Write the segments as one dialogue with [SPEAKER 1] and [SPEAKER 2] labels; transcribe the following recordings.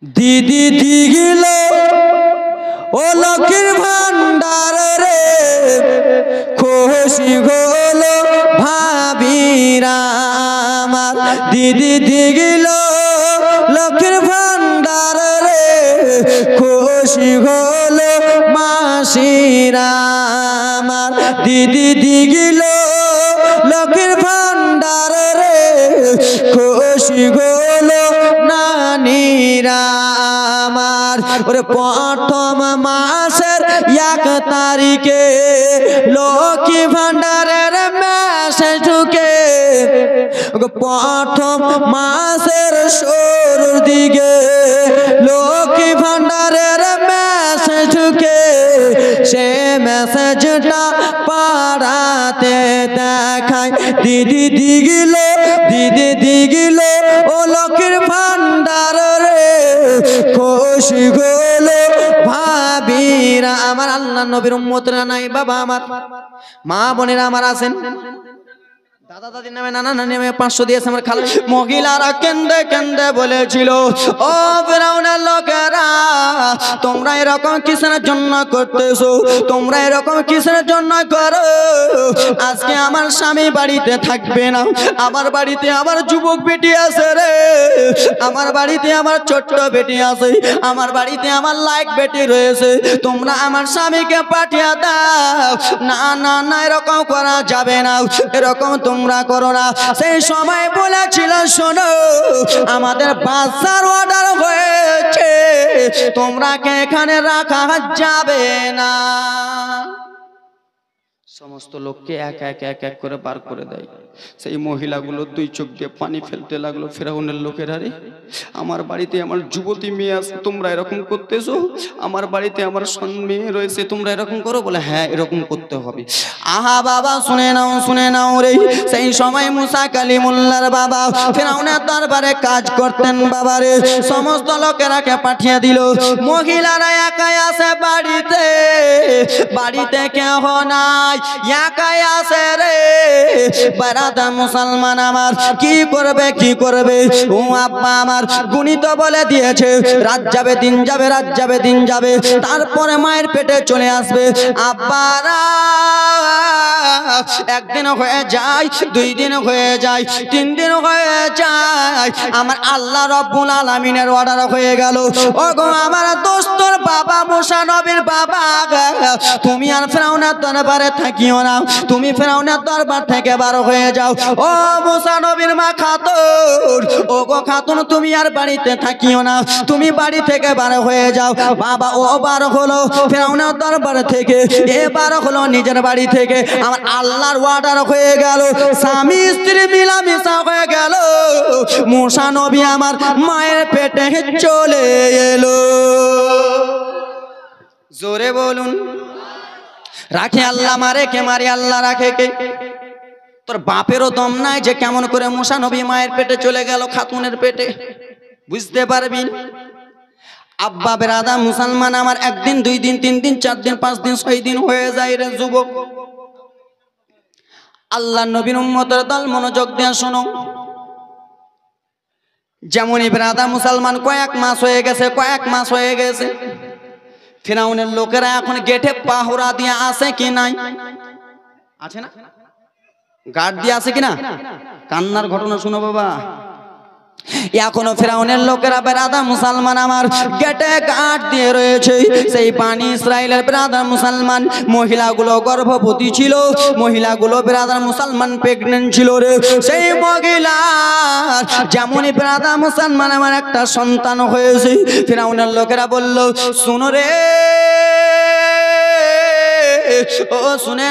[SPEAKER 1] দিদি দিগিল ও লক্ষ্মীর ভান্ডার রে, খুশি হলো ভাবিরা আমার। দিদি দিগিল লক্ষ্মীর ভান্ডার রে, খুশি হলো মাসিরা আমার। দিদি দিগিল লক্ষ্মীর ভান্ডার রে, খুশি হলো নানিরা আমার। ওরে প্রথম মাসের 1 তারিখে লক্ষ্মী ভান্ডারের মেসেজ ঢুকে, প্রথম মাসের শুরুর দিকে লক্ষ্মী ভান্ডারের মেসেজ ঢুকে। সে মেসেজটা পাড়াতে দেখায় দিদি দিগিল, দিদি দিগিল ও লক্ষ্মীর ভান্ডার রে, খুশি হলো ভাবিরা আমার। আল্লাহ নবীর উম্মতরা নাই বাবা আমার, মা বোনেরা আমার আছেন, দাদা দাদির নামে নানা নানি নামে 500 দিয়েছে আমার খালা। মহিলারা কেন্দে কেন্দে বলেছিল, ও ফিরাউনের লোকেরা, তোমরা এরকম কিসের জন্য করতেছো? তোমরা এরকম কিসের জন্য করো? আজকে আমার স্বামী বাড়িতে থাকবে না, আমার বাড়িতে আমার যুবক বেটি আছে রে, আমার বাড়িতে আমার ছোট্ট বেটি আছে, আমার বাড়িতে আমার লাইক বেটি রয়েছে, তোমরা আমার স্বামীকে পাঠিয়ে দাও। না না না, এরকম করা যাবে না, এরকম তোমরা করো না। সেই সময় বলেছিল, শোনো আমাদের বাচ্চার অর্ডার হয়েছে, তোমরা কে এখানে রাখা যাবে না। সমস্ত লোককে এক এক এক এক করে বার করে দেয়। সেই মহিলাগুলো 2 চোখ দিয়ে পানি ফেলতে লাগলো। ফেরাউনের লোকেরা, রে আমার বাড়িতে আমার যুবতী মেয়ে আছে, তোমরা এরকম করতেছো? আমার বাড়িতে আমার মেয়ে রয়েছে, তোমরা এরকম করো? বলে হ্যাঁ, এরকম করতে হবে। আহা বাবা, শুনে নাও রে। সেই সময় মুসা কালিমুল্লাহর বাবা ফেরাউনের দরবারে কাজ করতেন বাবা রে। সমস্ত লোকেরাকে পাঠিয়ে দিল। মহিলারা একাই আছে বাড়িতে, বাড়িতে কেহ নাই, একাই আছে রে। বারাদা মুসলমান আমার, কি করবে কি করবে? ও আব্বা আমার গুণিত বলে দিয়েছে, রাত যাবে দিন যাবে, রাত যাবে দিন যাবে, তারপরে মায়ের পেটে চলে আসবে। আব্বারা একদিন হয়ে যায়, 2 দিন হয়ে যায়, 3 দিন হয়ে যায়, আমার আল্লাহ রব্বুল আলামিনের অর্ডার হয়ে গেল। ওগো আমার দোস্তর বাবা মুসা নবীর বাবা, তুমি আর ফেরাউনের দরবারে থাকিও না, তুমি ফেরাউনের দরবার থেকে বার হয়ে যাও। ও মুসা নবীর মা খাতুন, ও গো খাতুন, তুমি আর বাড়িতে থাকিও না, তুমি বাড়ি থেকে বার হয়ে যাও। বাবা ও বার হলো ফেরাউনের দরবার থেকে, এবার হলো নিজের বাড়ি থেকে। আমার আল্লাহর অর্ডার হয়ে গেল, স্বামী স্ত্রী মিলামিশা হয়ে গেল। মুসা নবী আমার মায়ের পেটে চলে এলো। জোরে বলুন, রাখে আল্লাহ, মারে কে? মারে আল্লাহ, রাখে কে? তোর বাপেরও দম নাই যে কেমন করে মুসা নবী মায়ের পেটে চলে গেল, খাতুনের পেটে, বুঝতে পারবি? আব্বা বেরাদা মুসলমান আমার, 1 দিন 2 দিন 3 দিন 4 দিন 5 দিন 6 দিন হয়ে যায় রে যুবক। আল্লাহ নবীর উম্মতের দল, মনোযোগ দিয়ে শোনো। যেমনই বেরাদা মুসলমান, কয়েক মাস হয়ে গেছে, ফিরাউনের লোকেরা এখন গেটে পাহারা দিয়ে আসে কি নাই? আছে না? গার্ড দিয়ে আসে কিনা? কান্নার ঘটনা শুনো বাবা। এখনো ফিরাউনের লোকেরা বেরাদা মুসলমান আমার গেটে গার্ড দিয়ে রয়েছে। সেই বানি ইসরাইলের বেরাদা মুসলমান মহিলাগুলো গর্ভবতী ছিল, মহিলাগুলো বেরাদা মুসলমান প্রেগনেন্ট ছিল রে। সেই মহিলা যেমনই বেরাদা মুসলমান আমার একটা সন্তান হয়েছে, ফিরাউনের লোকেরা বলল, শুনো রে, ও শুনে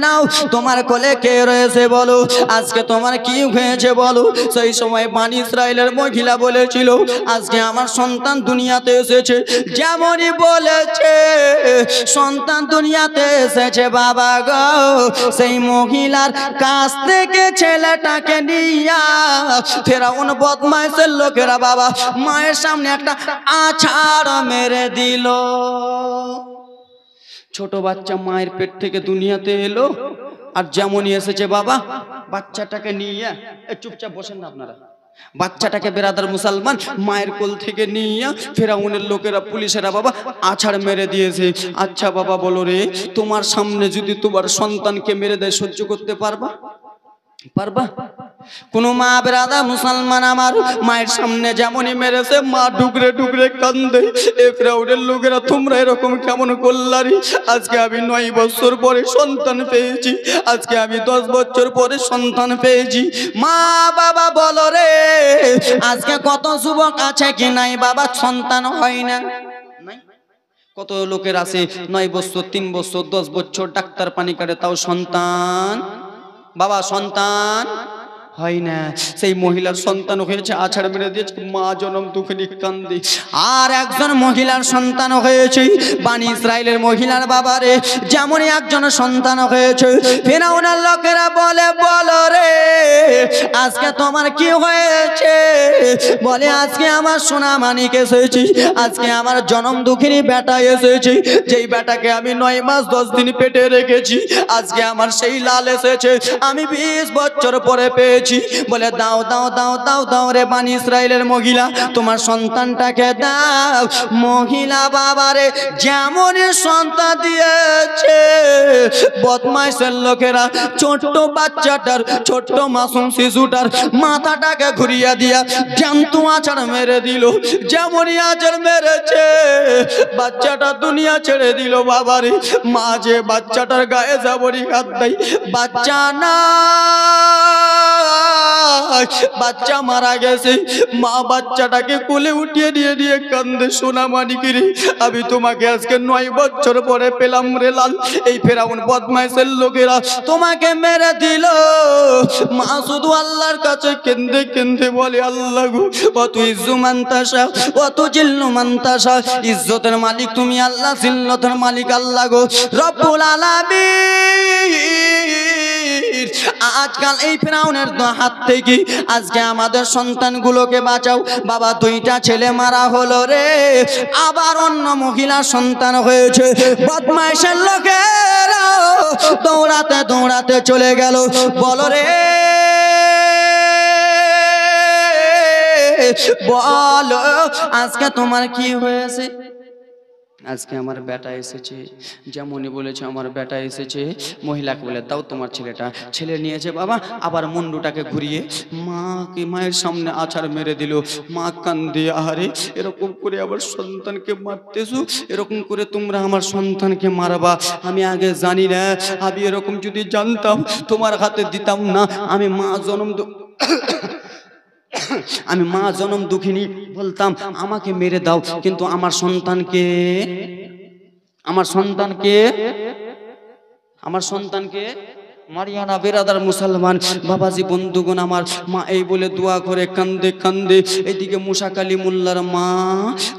[SPEAKER 1] নাও, তোমার কোলে কে রয়েছে বলো, আজকে তোমার কি হয়েছে বলো। সেই সময় বানি ইসরাইলের মহিলা বলেছিল, আজকে আমার সন্তান দুনিয়াতে এসেছে। যেমনই বলেছে সন্তান দুনিয়াতে এসেছে বাবা গো, সেই মহিলার কাছ থেকে ছেলেটাকে নিয়া ফেরাউন বদমাইশের লোকেরা বাবা মায়ের সামনে একটা আছাড় মেরে দিল। ছোট বাচ্চা মায়ের পেট থেকে দুনিয়াতে এলো, আর যেমনই এসেছে বাবা বাচ্চাটাকে নিয়ে, চুপচাপ বসেন না আপনারা,
[SPEAKER 2] বাচ্চাটাকে বেরাদার মুসলমান মায়ের কোল থেকে নিয়ে ফেরাউনের লোকেরা পুলিশেরা বাবা আছাড় মেরে দিয়েছে। আচ্ছা বাবা বলো রে, তোমার সামনে যদি তোমার সন্তানকে মেরে দেয় সহ্য করতে পারবা? পারবা? কোন মা বেরাদা মুসলমান আমার মায়ের সামনে যেমনই মেরেছে মা ডুকরে ডুকরে কান্দে। এ ফেরাউনের লোকেরা তোমরা এরকম কেমন করলারি? আজকে আমি 9 বছর পরে সন্তান পেয়েছি, আজকে আমি 10 বছর পরে সন্তান পেয়েছি। মা বাবা বলো রে, আজকে কত যুবক আছে কি নাই বাবা সন্তান হয় না? কত লোকের আছে 9 বছর 3 বছর 10 বছর ডাক্তার পানি কাটে তাও সন্তান বাবা সন্তান হয় না। সেই মহিলার সন্তান হয়েছে, আছাড় মেরে দিয়েছে, মা জনম দুঃখিনী কান্দি। আর একজন মহিলার সন্তান হয়েছে, বানি ইসরাইলের মহিলার বাবারে যেমনই একজন সন্তান হয়েছে, ফিরআউনের লোকেরা বলে বলো রে আজকে তোমার কি হয়েছে? বলে আজকে আমার সোনা মানিক এসেছে, আজকে আমার জনম দুঃখিনী বেটা এসেছে, যেই বেটাকে আমি 9 মাস 10 দিন পেটে রেখেছি, আজকে আমার সেই লাল এসেছে, আমি 20 বছর পরে পেয়েছি। বলে দাও দাও দাও দাও দাও রে বানি ইসরাইলের মহিলা তোমার সন্তানটাকে দাও। মহিলা বাবারে যেমন সন্তান দিয়েছে, বদমাইশের লোকেরা ছোট্ট বাচ্চাটার ছোট্ট মাসুম শিশুটার মাথাটাকে ঘুরিয়ে দিয়া জ্যান্ত আছাড় মেরে দিল। যেমনই আছাড় মেরেছে বাচ্চাটা দুনিয়া ছেড়ে দিল। বাবারে মা যে বাচ্চাটার গায়ে যাবরি হাত দেয়, বাচ্চা না বাচ্চা মারা গেছে। মা বাচ্চাটাকে কোলে উঠিয়ে দিয়ে দিয়ে কান্দে, সোনা মানিকিরি আমি তোমাকে আজকে 9 বছর পরে পেলাম রে লাল। এই ফেরাউন বদমাইশের লোকেরা তোমাকে মেরে দিল। মা শুধু আল্লাহর কাছে কেঁদে কেঁদে বলে আল্লাহ গো অত ইজ্জু মানতাসা অত জিল্লু মানতাসা, ইজ্জতের মালিক তুমি আল্লাহ, জিল্লতের মালিক আল্লাহ গো রব্বুল আলামিন। আজকাল এই ফিরআউনের হাত থেকে আজকে আমাদের সন্তানগুলোকে বাঁচাও। বাবা 2টা ছেলে মারা হলো রে, আবার অন্য মহিলার সন্তান হয়েছে। বদমাইশের লোকেরা দৌড়াতে দৌড়াতে চলে গেল। বলো রে বলো আজকে তোমার কি হয়েছে? আজকে আমার বেটা এসেছে, যেমনই বলেছে আমার বেটা এসেছে। মহিলাকে বলে দাও তোমার ছেলেটা। ছেলে নিয়েছে বাবা, আবার মুন্ডুটাকে ঘুরিয়ে মাকে মায়ের সামনে আছাড় মেরে দিল। মা কান্দে আহারে এরকম করে আবার সন্তানকে মারতেছো, এরকম করে তোমরা আমার সন্তানকে মারবা। আমি আগে জানি না, আমি এরকম যদি জানতাম তোমার হাতে দিতাম না। আমি মা জনম দুঃখিনী বলতাম আমাকে মেরে দাও, কিন্তু আমার সন্তানকে মারিয়ানা বেরাদার মুসলমান বাবাজি বন্ধুগণ আমার মা এই বলে দোয়া করে কান্দে কান্দে। এদিকে মুসা কালিমুল্লাহর মা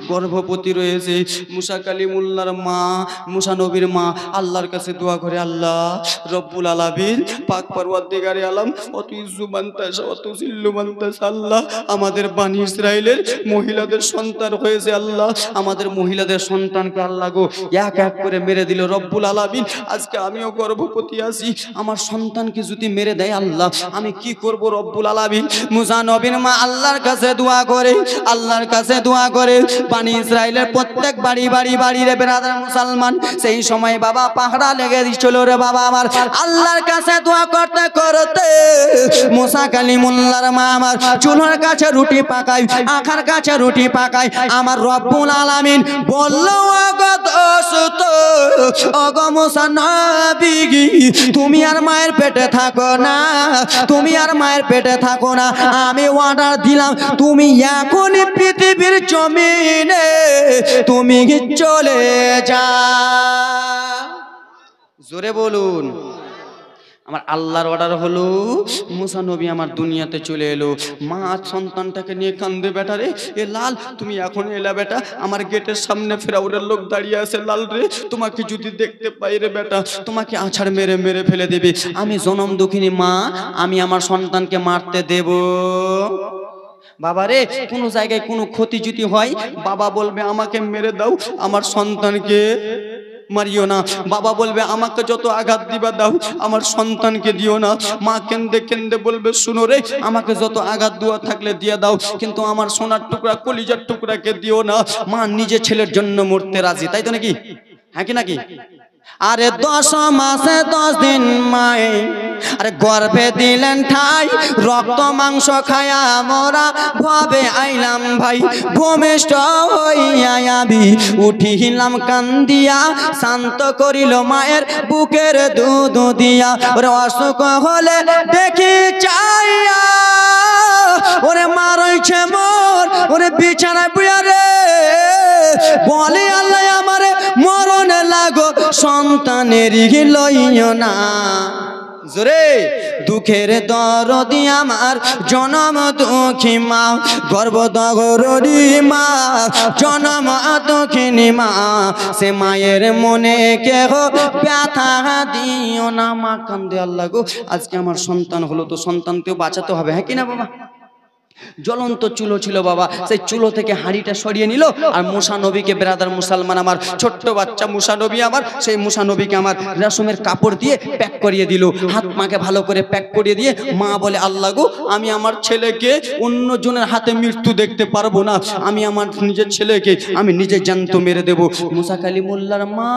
[SPEAKER 2] গর্ভবতী রয়েছে। মুসা কালিমুল্লাহর মা মুসা নবীর মা আল্লাহর কাছে দোয়া করে, আল্লাহ রব্বুল আলামিন পাক পরওয়ারদিগারে আলম অত ইজ্জু মানতাসা অত জিল্লু মানতাসা, আল্লাহ আমাদের বানি ইসরাইলের মহিলাদের সন্তান হয়েছে, আল্লাহ আমাদের মহিলাদের সন্তানকে আল্লাহ গো এক এক করে মেরে দিল রব্বুল আলামিন। আজকে আমিও গর্ভবতী আছি, আমার সন্তানকে যদি মেরে দেয় আল্লাহ আমি কি করব রব্বুল আলামিন। মুসা নবীর মা আল্লাহর কাছে দোয়া করে, আল্লাহর কাছে দোয়া করে। বানি ইসরাইলের প্রত্যেক বাড়ি বাড়ি বাড়ি রে বেরাদার মুসলমান সেই সময় বাবা পাহাড়া লেগে দিছিল রে বাবা আমার। আল্লাহর কাছে দোয়া করতে করতে মুসা কালিমুল্লাহর মা আমার চুলার কাছে রুটি পাকায়, আখার কাছে রুটি পাকায়। আমার রব্বুল আলামিন বলল ওগো দোস্ত ওগো মুসা নবী তুমি আর মায়ের পেটে থাকো না, তুমি আর মায়ের পেটে থাকো না। আমি অর্ডার দিলাম তুমি এখনই পৃথিবীর জমিনে তুমি চলে যা। জোরে বলুন। আমার আল্লাহর অর্ডার হলো, মুসা নবী আমার দুনিয়াতে চলে এলো। মা সন্তানটাকে নিয়ে কান্দে, বেটা রে এ লাল তুমি এখন এলা বেটা, আমার গেটের সামনে ফেরাউনের লোক দাঁড়িয়ে আছে, লাল রে তোমাকে যদি দেখতে পাই রে বেটা তোমাকে আছাড় মেরে মেরে ফেলে দেবে। আমি জনম দুঃখিনী মা, আমি আমার সন্তানকে মারতে দেব? বাবারে কোনো জায়গায় কোনো ক্ষতি যদি হয় বাবা বলবে আমাকে মেরে দাও, আমার সন্তানকে মারিও না। বাবা বলবে আমাকে যত আঘাত দিবা দাও, আমার সন্তানকে দিও না। মা কেন্দে কেন্দে বলবে শুনো রে, আমাকে যত আঘাত দেওয়া থাকলে দিয়ে দাও, কিন্তু আমার সোনার টুকরা কলিজার টুকরাকে দিও না। মা নিজে ছেলের জন্য মরতে রাজি, তাই তো নাকি? হ্যাঁ কি নাকি?
[SPEAKER 1] আরে 10 মাসে 10 দিন মায়ে আরে গর্ভে দিলেন ঠাই, রক্ত মাংস খায়া মোরা ভাবে আইলাম ভাই। ভূমিষ্ঠ হইয়া আমি উঠিলাম কান্দিয়া, শান্ত করিল মায়ের বুকের দুধ দিয়া। ওরে অসুখ হলে দেখি চাইয়া, ওরে মা রইছে মোর ওরে বিছানায় বুয়া রে, বলে আল্লাহ আমারে মরণে লাগো সন্তানের লইও না। জোরে দুঃখের দরদি আমার জনম দুঃখী মা, গর্ভদগরী মা জনম দুঃখিনী মা, সে মায়ের মনে কেহ ব্যথা দিও না। মা কান্দে আল্লাহ গো আজকে আমার সন্তান হলো, তো সন্তানকেও বাঁচাতে হবে, হ্যাঁ কিনা বাবা? জ্বলন্ত চুলো ছিল বাবা, সেই চুলো থেকে হাঁড়িটা সরিয়ে নিল আর মুসা নবীকে, বেরাদার মুসলমান আমার ছোট্ট বাচ্চা মুসা নবী আমার, সেই মুসা নবীকে আমার রেশমের কাপড় দিয়ে প্যাক করিয়ে দিল, হাত মাকে ভালো করে প্যাক করিয়ে দিয়ে মা বলে আল্লাহ গো আমি আমার ছেলেকে অন্যজনের হাতে মৃত্যু দেখতে পারবো না, আমি আমার নিজের ছেলেকে আমি নিজে জ্যান্ত মেরে দেব। মুসা কালিমুল্লাহর মা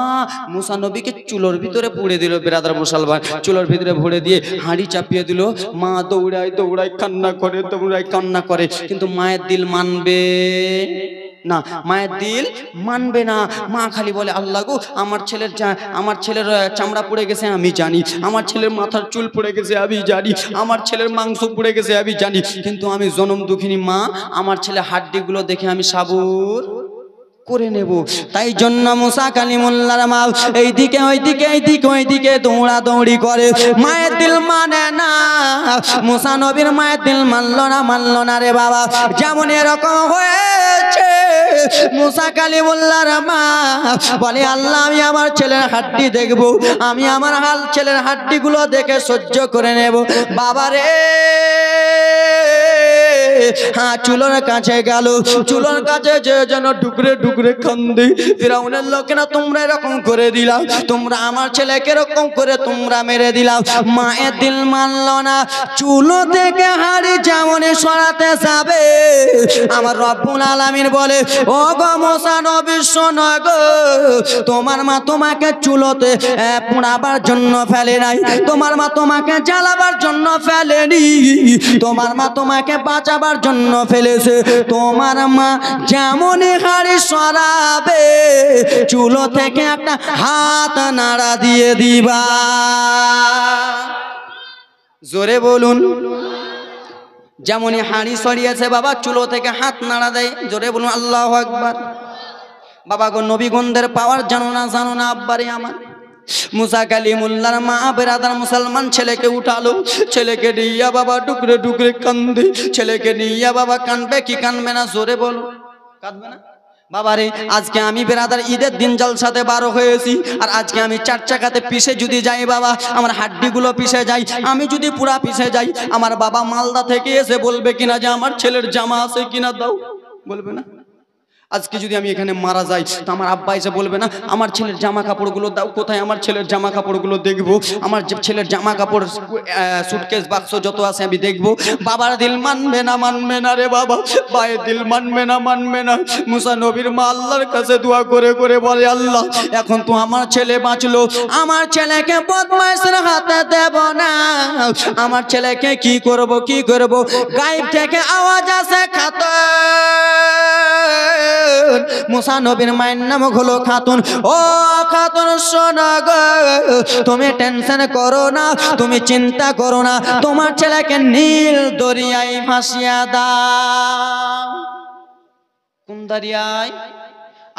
[SPEAKER 1] মুসা নবীকে চুলোর ভিতরে পুড়ে দিল, বেরাদার মুসলমান চুলোর ভিতরে ভরে দিয়ে হাঁড়ি চাপিয়ে দিল। মা দৌড়ায় দৌড়ায় কান্না করে, দৌড়ায় কান্না করে, কিন্তু মায়ের দিল মানবে না, মায়ের দিল মানবে না। মা খালি বলে আল্লাহ গো আমার ছেলের চামড়া পুড়ে গেছে আমি জানি, আমার ছেলের মাথার চুল পুড়ে গেছে আমি জানি, আমার ছেলের মাংস পুড়ে গেছে আমি জানি, কিন্তু আমি জনম দুঃখিনী মা, আমার ছেলে হাড্ডিগুলো দেখে আমি সাবুর করে নেব। তাই জন্য মুসা কালিমুল্লাহর মা এইদিকে ওইদিকে এইদিকে ওইদিকে দৌড়া দৌড়ি করে, মায়ের দিল মানে না। মুসা নবীর মায়ের দিল মানলো না রে বাবা। যেমন এরকম হয়েছে মুসা কালিমুল্লাহর মা বলে আল্লাহ আমি আমার ছেলের হাড্ডি দেখবো, আমি আমার ছেলের হাড্ডিগুলো দেখে সহ্য করে নেব। বাবা রে হ্যাঁ চুলোর কাছে গেল, চুলোর কাছে যে যেন ডুকরে ডুকরে কান্দে। ফিরাউনের লোকেরা তোমরা এরকম করে দিলাম, তোমরা আমার ছেলেকে এরকম করে তোমরা মেরে দিলাম। মায়ের দিল মানলো না, চুলো থেকে হাড়ি যেমন সরাতে যাবে, আমার রব্বুল আলামিন বলে ও গো মুসা নবী শোনো গো, তোমার মা তোমাকে চুলোতে পোড়াবার জন্য ফেলে নাই, তোমার মা তোমাকে জ্বালাবার জন্য ফেলেনি, তোমার মা তোমাকে বাঁচাবার জন্য ফেলেছে। তোমার মা যেমন হাড়ি সরাবে চুলো থেকে একটা হাত নাড়া দিয়ে দিবা। জোরে বলুন। যেমনই হাড়ি সরিয়েছে বাবা চুলো থেকে হাত নাড়া দেয়, জোরে বলুন আল্লাহু আকবার। বাবা গো নবীগণদের পাওয়ার জানো না আব্বারে আমার। মুসা কালিমুল্লাহর মা বেরাদার মুসলমান ছেলেকে উঠালো, ছেলেকে নিয়া বাবা ডুকরে ডুকরে কান্দে, ছেলেকে নিয়া বাবা কানবে কি কানবে না জোরে বলো? কাঁদবে না বাবারে। আজকে আমি বেরাদার ঈদের দিন জলসাতে বারো হয়েছি, আর আজকে আমি 4 চাকাতে পিছে যদি যাই বাবা আমার হাড্ডিগুলো পিছে যাই, আমি যদি পুরা পিছে যাই আমার বাবা মালদা থেকে এসে বলবে কিনা যে আমার ছেলের জামা আছে কিনা দাও, বলবে না? আজকে যদি আমি এখানে মারা যাই তো আমার আব্বা এসে বলবে না আমার ছেলের জামা কাপড়গুলো দাও, কোথায় আমার ছেলের জামা কাপড়গুলো দেখবো, আমার ছেলের জামা কাপড় সুটকেস বাক্স যত আছে আমি দেখবো। বাবার দিল মানবে না রে বাবা, ভাইয়ের দিল মানবে না। মুসা নবীর মা আল্লাহর কাছে দোয়া করে করে বলে আল্লাহ এখন তো আমার ছেলে বাঁচলো, আমার ছেলেকে বদমাইশের হাতে দেব না, আমার ছেলেকে কি করব। গায়েব থেকে আওয়াজ আসে খাতুন, মুসা নবীর মায়ের নাম হলো খাতুন। ও খাতুন শোনো গো, তুমি টেনশন করো না, তুমি চিন্তা করো না, তোমার ছেলেকে নীল দরিয়ায় ভাসিয়ে দাও। কোন দরিয়ায়?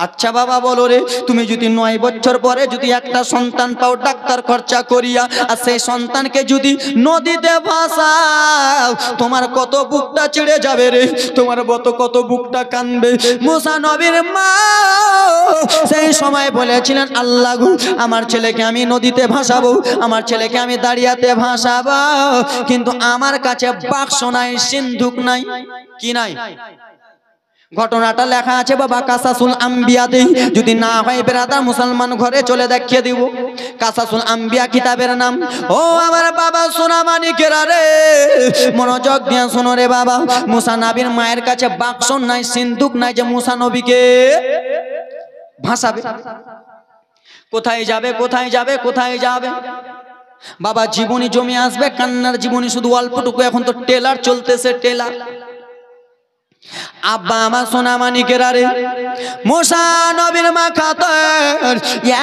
[SPEAKER 1] আচ্ছা বাবা বলো রে, তুমি যদি 9 বছর পরে যদি একটা সন্তান পাও ডাক্তার খরচা করিয়া, আর সেই সন্তানকে যদি নদীতে ভাসাও তোমার কত বুকটা ছিঁড়ে যাবে রে, তোমার কত বুকটা কানবে। মুসা নবীর মা সেই সময় বলেছিলেন আল্লাহ গো আমার ছেলেকে আমি নদীতে ভাসাবো, আমার ছেলেকে আমি দাঁড়িয়াতে ভাসাবো, কিন্তু আমার কাছে বাক্স নাই, সিন্ধুক নাই, কি নাই? ঘটনাটা লেখা আছে বাবা কাসাসুল আম্বিয়াতে, যদি না হয় ব্রাদার মুসলমান ঘরে চলে দেখিয়ে দিব। কাসাসুল আম্বিয়া কিতাবের নাম। ও আমার বাবা সোনা মানিকেরা রে, মনোযোগ দিয়ে শোনো রে বাবা। মুসা নবীর মায়ের কাছে বাক্স নাই, সিন্দুক নাই যে মুসা নবীকে ভাসাবে। কোথায় যাবে, কোথায় যাবে, কোথায় যাবে? বাবা জীবনী জমি আসবে, কান্নার জীবনী শুধু অল্পটুকু। এখন তো টেলার চলতেছে, টেলার। আব্বা আমার সোনা মানিকেরা রে, মুসা নবীর মা খাতর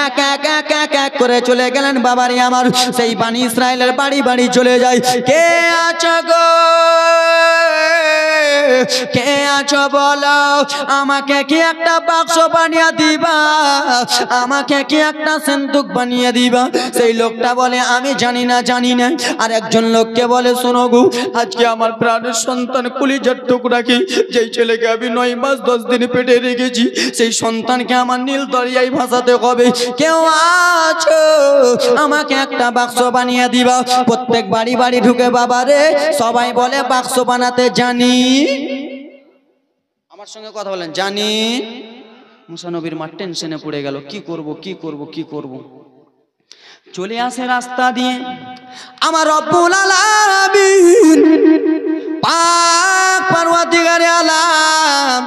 [SPEAKER 1] এক এক এক এক এক করে চলে গেলেন বাবারি আমার। সেই বানি ইসরায়েলের বাড়ি বাড়ি চলে যায়। কে আছো গো, কে আছো বলো, আমাকে কি একটা বাক্স বানিয়ে দিবা, আমাকে কি একটা সিন্দুক বানিয়ে দিবা? সেই লোকটা বলে আমি জানি না, জানি না। আর একজন লোককে বলে শোনো গো, আজকে আমার প্রাণের সন্তান কলিজার টুকরাকে, যেই ছেলেকে আমি 9 মাস 10 দিন পেটে রেখেছি, সেই সন্তানকে আমার নীল দরিয়ায় ভাসাতে হবে। কেউ আছো, আমাকে একটা বাক্স বানিয়ে দিবা। প্রত্যেক বাড়ি বাড়ি ঢুকে বাবারে সবাই বলে বাক্স বানাতে জানি। আমার সঙ্গে কথা বলেন, জানি। মুসা নবীর মা টেনশনে পড়ে গেল, কি করব, কি করব, কি করব। চলে আসে রাস্তা দিয়ে আমার রব্বুল আলামিন পাক পরওয়ারদিগারে আলাম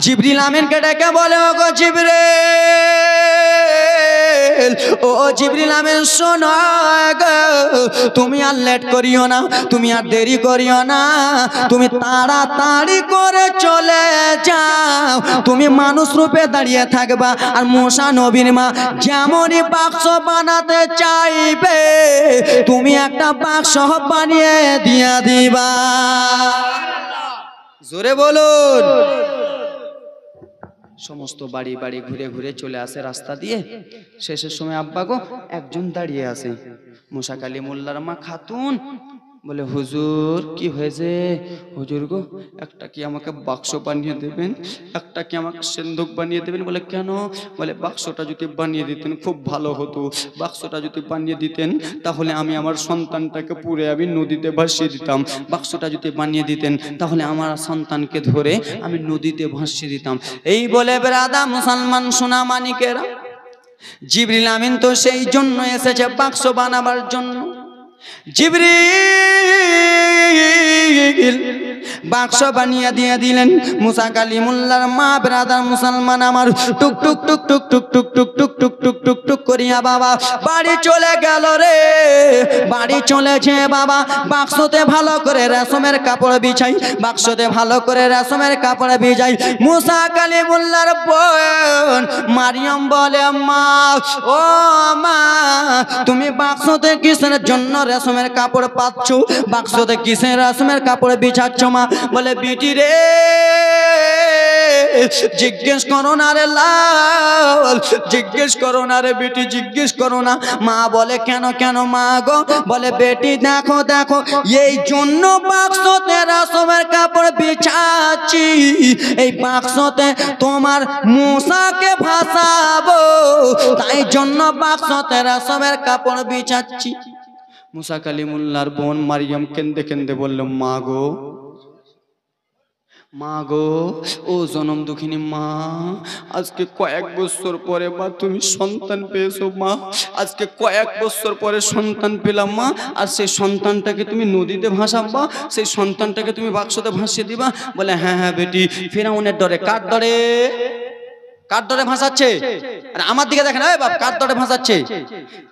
[SPEAKER 1] জিবরিল আমিনকে ডেকে বলে, ও গো জিবরিল, ও জিবরিল আমিন শোনো গো, তুমি আর লেট করিও না, তুমি আর দেরি করিও না, তুমি তাড়াতাড়ি করে চলে যাও। তুমি মানুষ রূপে দাঁড়িয়ে থাকবা, আর মুসা নবীর মা যেমনই বাক্স বানাতে চাইবে, তুমি একটা বাক্স বানিয়ে দিয়ে দিবা। জোরে বলুন। সমস্ত বাড়ি বাড়ি ঘুরে ঘুরে চলে আসে রাস্তা দিয়ে। শেষের সময় আব্বা গো একজন দাঁড়িয়ে আছে, মুসা কালিমুল্লাহর মা খাতুন বলে, হুজুর কি হয়েছে? হুজুর গো একটা কি আমাকে বাক্স বানিয়ে দেবেন, একটা কি আমাকে সিন্দুক বানিয়ে দেবেন? বলে কেন? বলে বাক্সটা যদি বানিয়ে দিতেন খুব ভালো হতো, বাক্সটা যদি বানিয়ে দিতেন তাহলে আমি আমার সন্তানটাকে পুরে আমি নদীতে ভাসিয়ে দিতাম, বাক্সটা যদি বানিয়ে দিতেন তাহলে আমার সন্তানকে ধরে আমি নদীতে ভাসিয়ে দিতাম। এই বলে বেরাদা মুসলমান সোনা মানিকেরা, জিবরিল আমিন তো সেই জন্য এসেছে বাক্স বানাবার জন্য। জিবরিল বাক্স বানিয়ে দিয়ে দিলেন। মুসা কালিমুল্লাহর মা ব্রাদার মুসলমান আমার টুক টুক টুক টুক টুক টুক টুক টুক টুক টুক টুক টুক করিয়া বাবা বাড়ি চলে গেল রে, বাড়ি চলেছে বাবা। বাক্সতে ভালো করে রেশমের কাপড় বিছাই, বাক্সতে ভালো করে রেশমের কাপড় বিছাই। মুসা কালিমুল্লাহর বোন মারিয়াম বলে, মা ও মা, তুমি বাক্সতে কিসের জন্য রেশমের কাপড় পাচ্ছ, বাক্সতে কিসের রেশমের কাপড় বিছাচ্ছ? মা বলে, বিটি রে জিজ্ঞেস করো না রে লাল, জিজ্ঞেস করো না রে বেটি, জিজ্ঞেস করো না। মা বলে কেন কেন মা গো? বলে বেটি দেখো দেখো, এই জন্য বাক্সতে রেশমের কাপড় বিছাচ্ছি, এই বাক্সতে তোমার মুসাকে ভাসাবো, তাই জন্য বাক্সতে রেশমের কাপড় বিছাচ্ছি। মুসা কালিমুল্লাহর বোন মারিয়াম কেন্দে কেন্দে বলল, মা গো, মা গো, ও জনম দুঃখিনী মা, আজকে কয়েক বছর পরে মা তুমি সন্তান পেয়েছো মা, আজকে কয়েক বছর পরে সন্তান পেলাম মা, আর সেই সন্তানটাকে তুমি নদীতে ভাসাবা, সেই সন্তানটাকে তুমি বাক্সতে ভাসিয়ে দিবা। বলে হ্যাঁ হ্যাঁ বেটি। ফিরআউনের ডরে, কার ডরে? কার ডরে ভাসাচ্ছে? আর আমার দিকে দেখেন, এই বাপ, কার ডরে ভাসাচ্ছে?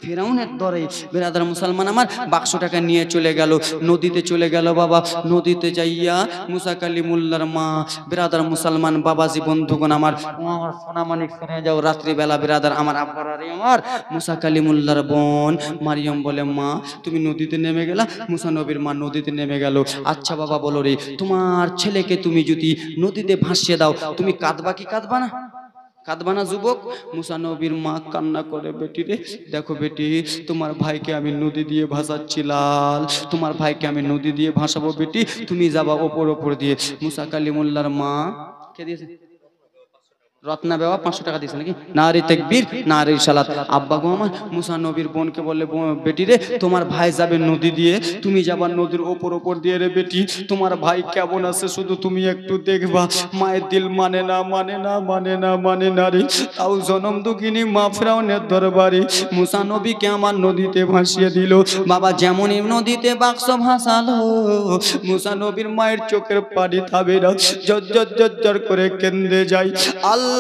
[SPEAKER 1] ফিরআউনের ডরে। বিরাদার মুসলমান আমার বাক্সটাকে নিয়ে চলে গেল, নদীতে চলে গেল বাবা। নদীতে যাইয়া মুসা কালিমুল্লাহর মা, বিরাদার মুসলমান বাবাজি বন্ধুগণ আমার, আমার সোনামানিক শুনে যাও, রাত্রিবেলা বিরাদার আমার আব্বার আর আমার মুসা কালিমুল্লাহর বোন মারিয়াম বলে, মা তুমি নদীতে নেমে গেলা? মুসা নবীর মা নদীতে নেমে গেল। আচ্ছা বাবা বলো রে, তোমার ছেলেকে তুমি যদি নদীতে ভাসিয়ে দাও, তুমি কাঁদবা কি কাঁদবা না? কাঁদবা না যুবক? মুসা নবীর মা কান্না করে, বেটি রে দেখো বেটি, তোমার ভাইকে আমি নদী দিয়ে ভাসাচ্ছি লাল, তোমার ভাইকে আমি নদী দিয়ে ভাসাবো বেটি, তুমি যাবা ওপর ওপর দিয়ে। মুসা কালিমুল্লাহর মা কে দিয়েছে?
[SPEAKER 2] রত্না বেওয়া 500 টাকা দিয়েছে নাকি? নারী তাকবীর, নারী সালাত। আব্বা গো আমার মুসা নবীর বোনকে বললে, বেটি রে তোমার ভাই যাবে নদী দিয়ে, তুমি যাবার নদীর ওপর দিয়ে রে বেটি, তোমার ভাই কেমন আছে শুধু তুমি একটু দেখবা। মায়ের দিল মানে না রে, তাও জনম দুঃখিনী মা ফেরাউনের দরবারে মুসা নবীকে আমার নদীতে ভাসিয়ে দিল। বাবা যেমনই নদীতে বাক্স ভাসালো, মুসা নবীর মায়ের চোখের পানি থামে না, ঝরঝর করে কেঁদে যায়। আল্লাহ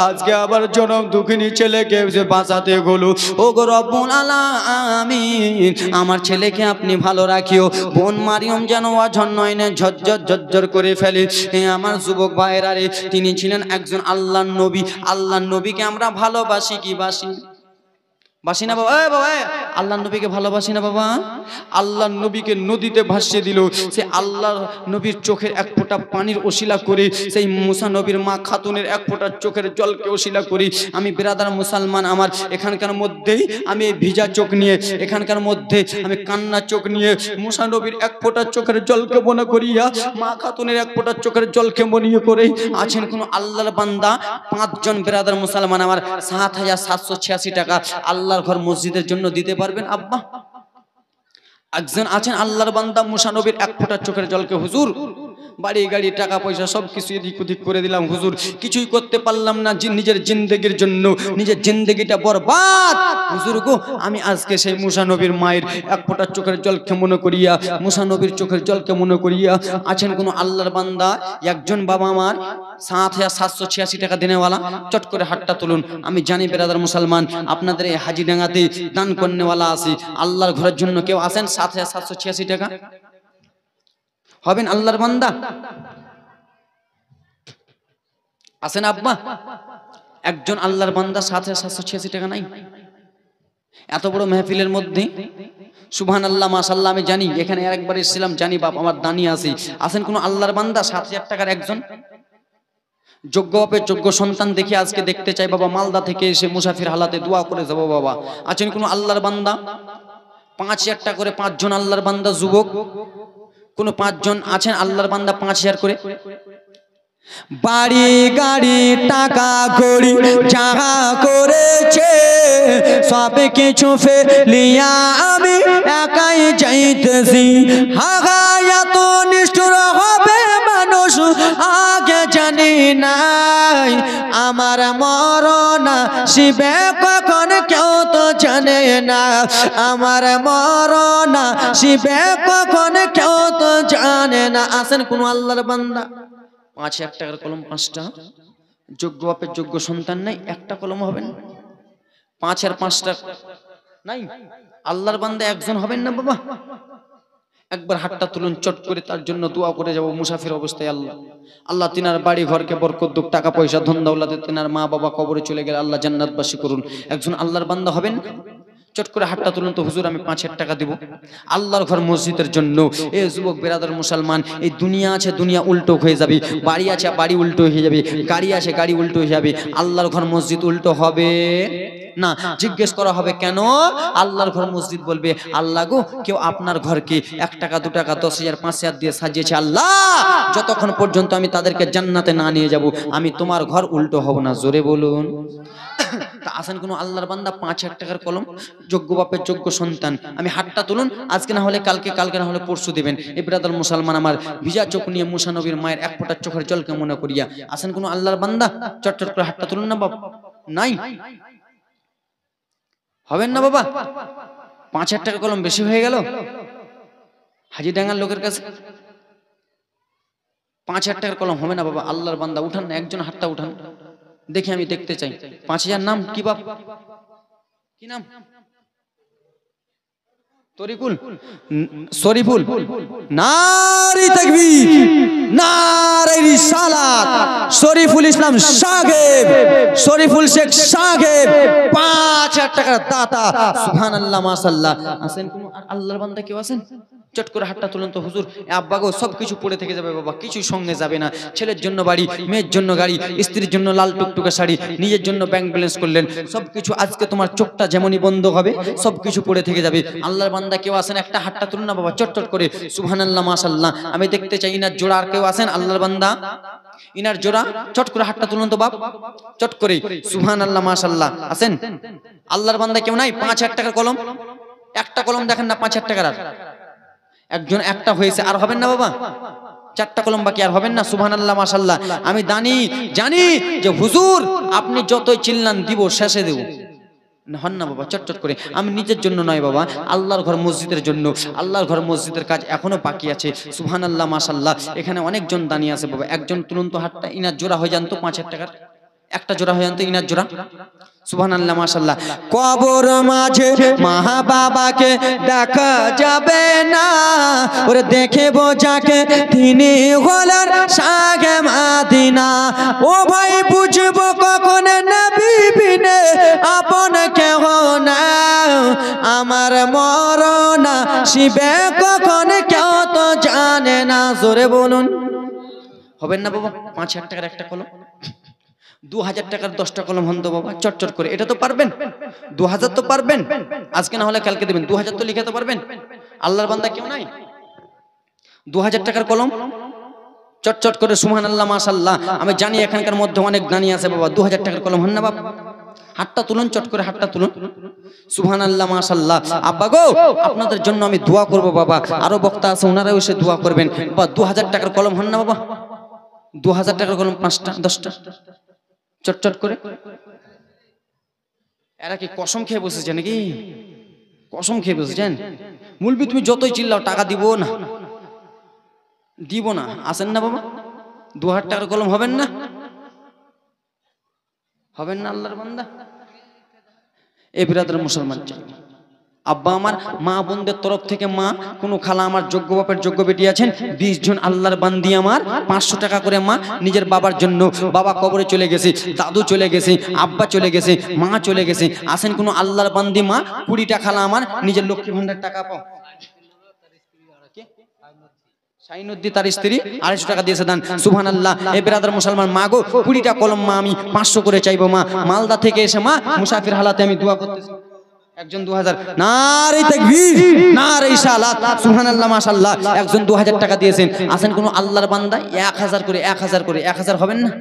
[SPEAKER 2] আজকে আবার জনম দুঃখিনী ছেলেকে যে বাঁচাতে গেলো, ও গো রব্বুল আলামিন আমার ছেলেকে আপনি ভালো রাখিও। বোন মারিয়ম যেন অঝন্নয়নে ঝরঝর করে ফেলে। আমার যুবক ভাইয়েরা রে, তিনি ছিলেন একজন আল্লাহর নবী। আল্লাহর নবীকে আমরা ভালোবাসি কি বাসি না বাবা? বাবা আল্লাহর নবীকে ভালোবাসি না বাবা? আল্লাহর নবীকে নদীতে ভাসিয়ে দিল। সে আল্লাহর নবীর চোখের এক ফোঁটা পানির ওসিলা করে, সেই মুসা নবীর মা খাতুনের এক ফোঁটা চোখের জলকে ওসিলা করি। আমি বিরাদার মুসলমান, আমার এখানকার মধ্যেই আমি ভিজা চোখ নিয়ে, এখানকার মধ্যে আমি কান্না চোখ নিয়ে মুসা নবীর এক ফোঁটা চোখের জলকে মনে করিয়া, মা খাতুনের এক ফোঁটা চোখের জলকে মনে করে আছেন কোন আল্লাহর বান্দা 5 জন বিরাদার মুসলমান আমার 7,786 টাকা আল্লাহর ঘর মসজিদের জন্য দিতে পারবেন আব্বা? একজন আছেন আল্লাহর বান্দা মুসা নবীর এক ফোঁটা চোখের জলকে, হুজুর বাড়ি গাড়ি টাকা পয়সা সব কিছু এদিক ওদিক করে দিলাম হুজুর, কিছুই করতে পারলাম না নিজের জিন্দেগির জন্য, নিজের জিন্দেগিটা বরবাদ হুজুর গো। আমি আজকে সেই মুসা নবীর মায়ের এক ফোঁটা চোখের জলকে মনে করিয়া, মুসা নবীর চোখের জলকে মনে করিয়া আছেন কোন আল্লাহর বান্দা একজন বাবা আমার 7,786 টাকা দিনেওয়ালা, চট করে হাতটা তুলুন। আমি জানি বেরাদার মুসলমান আপনাদের এই হাজিডাঙ্গাতে দান করনেওয়ালা আছে, আল্লাহর ঘরের জন্য কেউ আছেন 7,786 টাকা হবেন আল্লাহর বান্দা? আছেন আব্বা? একজন আল্লাহর বান্দা 7,786 টাকা নাই? এত বড় মেহফিলের মধ্যে সুবহানাল্লাহ মাশাআল্লাহ। আমি জানি এখানে আরেকবার এসেছিলাম, জানি বাপ আমার দানি আছে। আছেন কোন আল্লাহর বান্দা 7,000 টাকার একজন? যোগ্য বাপের যোগ্য সন্তান দেখি আজকে দেখতে চাই বাবা, মালদা থেকে এসে মুসাফির হালাতে দোয়া করে যাবো বাবা। আছেন কোন আল্লাহর বান্দা? 5,000 টাকা করে 5 জন আল্লাহর বান্দা যুবক, কোন 5 জন আছেন আল্লাহর বান্দা 5,000 করে?
[SPEAKER 1] বাড়ি গাড়ি টাকা করি যাহা করেছে সব কিছু ফেলিয়া আমি একাই যাইতেছি। হাগা এত নিষ্ঠুর হবে মানুষ আগে জানি নাই, আমার মরণ শিবে কখন কেউ তো জানে না, আমার মরণ শিবে কখন কেউ তো জানে না। আসেন কোন আল্লাহর বান্দা 5,000 টাকার কলম 5টা, যোগ্য বাপের যোগ্য সন্তান নাই, একটা কলম হবেন? 5 আর 5টা নাই, আল্লাহর বান্দা একজন হবেন না বাবা? একবার হাতটা তুলুন, চট করে তার জন্য দোয়া করে যাব মুসাফির অবস্থায়। আল্লাহ তিনার বাড়ি ঘরকে বরকত দুক, টাকা পয়সা ধন দৌলতে, তিনার মা বাবা কবরে চলে গেলে আল্লাহ জান্নাতবাসী করুন। একজন আল্লাহর বান্দা হবেন? চট করে হাতটা তুলুন তো, হুজুর আমি 5,000 টাকা দিব আল্লাহর ঘর মসজিদের জন্য। এ যুবক বেরাদার মুসলমান, এই দুনিয়া আছে দুনিয়া উল্টো হয়ে যাবে, বাড়ি আছে বাড়ি উল্টো হয়ে যাবে, গাড়ি আছে গাড়ি উল্টো হয়ে যাবে, আল্লাহর ঘর মসজিদ উল্টো হবে না। জিজ্ঞেস করা হবে কেন? আল্লাহর ঘর মসজিদ বলবে আল্লাহ গো, কেউ আপনার ঘরকে 1 টাকা 2 টাকা 10,000 5,000 দিয়ে সাজিয়েছে, আল্লাহ যতক্ষণ পর্যন্ত আমি তাদেরকে জান্নাতে না নিয়ে যাব আমি তোমার ঘর উল্টো হব না। জোরে বলুন। তা আসেন কোন আল্লাহর বান্দা 5,000 টাকার কলম, যোগ্য বাপের যোগ্য সন্তান, আমি হাতটা তুলুন, আজকে না হলে কালকে, কালকে না হলে পরশু দিবেন। এই ব্রাদার মুসলমান আমার ভিজা চোখ নিয়ে মুসা নবীর মায়ের এক ফোঁটা চোখের জলকে মনে করিয়া আসেন কোন আল্লাহর বান্দা, চট করে হাতটা তুলুন না বাবা। নাই হবেন না বাবা? 5,000 টাকার কলম বেশি হয়ে গেল হাজিডাঙ্গার লোকের কাছে। 5,000 টাকার কলম হবে না বাবা। আল্লাহর বান্দা উঠান না, একজন হাতটা উঠান দেখি, আমি দেখতে চাই। 5,000 নাম কি বাপ? কি নাম? তরিকুল, শরীফুল, নারী তাকবীর, নারে রিসালাত, শরীফুল ইসলাম সাহেব, শরীফুল শেখ সাহেব 5,000 টাকার দাতা। সুবহানাল্লাহ মাশাআল্লাহ। আছেন কোন আল্লাহর বান্দা কেউ আছেন? চট করে হাতটা তুলেন তো, হুজুর আব্বা গো সব কিছু পড়ে থেকে যাবে বাবা, কিছু সঙ্গে যাবে না। ছেলের জন্য বাড়ি, মেয়ের জন্য গাড়ি, স্ত্রীর জন্য লাল টুকটুকে শাড়ি, নিজের জন্য ব্যাংক ব্যালেন্স করলেন, সবকিছু আজকে তোমার চোখটা যেমনই বন্ধ হবে সবকিছু পড়ে থেকে যাবে। আল্লাহর বান্দা কেউ আছেন? একটা হাতটা তুলুন না বাবা, চট চট করে। সুবহানাল্লাহ মাশাআল্লাহ। আমি দেখতে চাই না জোড়া। আর কেউ আছেন আল্লাহর বান্দা?
[SPEAKER 2] ইনার জোড়া চট করে হাতটা তুলুন তো বাপ, চট করে। সুবহানাল্লাহ মাশাআল্লাহ। আছেন আল্লাহর বান্দা কেউ নাই? 5,000 টাকার কলম, একটা কলম দেখেন না 5,000 টাকার। আর একজন একটা হয়েছে, আর হবেন না বাবা? 4টা কলম বাকি, আর হবেন না? সুবহানাল্লাহ মাশাআল্লাহ। আমি জানি যে হুজুর আপনি যতই চিল্লান দিব, শেষে দেব। হন না বাবা, চটচট করে। আমি নিজের জন্য নয় বাবা, আল্লাহর ঘর মসজিদের জন্য। আল্লাহর ঘর মসজিদের কাজ এখনো বাকি আছে। সুবহানাল্লাহ মাশাআল্লাহ। এখানে অনেকজন দাঁড়িয়ে আছে বাবা, একজন তুলন্ত হাতটা, ইনার জোড়া হয়ে যান তো 5,000 টাকার, একটা জোড়া হয়ে যান তো ইনার জোড়া। সুবহানাল্লাহ মাশাআল্লাহ।
[SPEAKER 1] কবর মাঝে মা বাবাকে দেখা যাবে না, ওরে দেখে বোঝাকে তিনি হলেন শাহে মাদিনা। ও ভাই বুঝবো কখন নবী বিনে আপন কেহ না, আমার মরণ শিবে কখন কেউ তো জানে না। জোরে বলুন।
[SPEAKER 2] হবেন না বাবা? 5,000 টাকার একটা কলম, 2,000 টাকার 10টা কলম হন তো বাবা, চটচট করে। এটা তো পারবেন? 2,000 তো পারবেন, আজকে না হলে কালকে দেবেন। 2,000 তো লিখে তো পারবেন? আল্লাহর বান্দা কেউ নাই? 2,000 টাকার কলম চটচট করে। সুবহানাল্লাহ মাশাআল্লাহ। আমি জানি এখানকার মধ্যে অনেক দানি আছে বাবা, 2,000 টাকার কলম হন না বাবা? হাতটা তুলুন, চট করে হাতটা তুলুন। সুবহানাল্লাহ মাশাআল্লাহ। আব্বা গো, আপনাদের জন্য আমি দোয়া করব বাবা, আরো বক্তা আছে ওনারাও এসে দোয়া করবেন বাবা। 2,000 টাকার কলম হন না বাবা? 2,000 টাকার কলম 5টা 10টা চটচট করে। এরা কি কসম খেয়ে বসেছে নাকি? কসম খেয়ে বসেছেন? মুলবি তুমি যতই চিল্লাও টাকা দিব না, দিব না। আসেন না বাবা? 2,000 টাকার কলম হবেন না? হবেন না আল্লাহর বান্দা? এ বিরাদর মুসলমান চাই, আব্বা আমার, মা বোনদের তরফ থেকে মা, কোনো খালা আমার যোগ্য বাপের যোগ্য বেটি আছেন, 20 জন আল্লাহর বান্দি আমার 500 টাকা করে মা নিজের বাবার জন্য। বাবা কবরে চলে গেছে, দাদু চলে গেছে, আব্বা চলে গেছে, মা চলে গেছে। আসেন কোনো আল্লাহর বান্দি মা, 20টা খালা আমার নিজের লক্ষ্মী ভান্ডার টাকা পাও। শাইনুদ্দি তার স্ত্রী 250 টাকা দিয়েছে দান। সুবহানাল্লাহ। এ বিরাদর মুসলমান, মা গো 20টা কলম মা আমি 500 করে চাইবো মা। মালদা থেকে এসে মা মুসাফির হালাতে আমি দোয়া করতেছি। একজন 2,000, নারে তাকবীর, নারে সালাত, সুবহানাল্লাহ মাশাআল্লাহ। একজন 2,000 টাকা দিয়েছেন। আসেন কোন আল্লাহর বান্দা 1,000 করে 1,000 করে 1,000 হবেন না?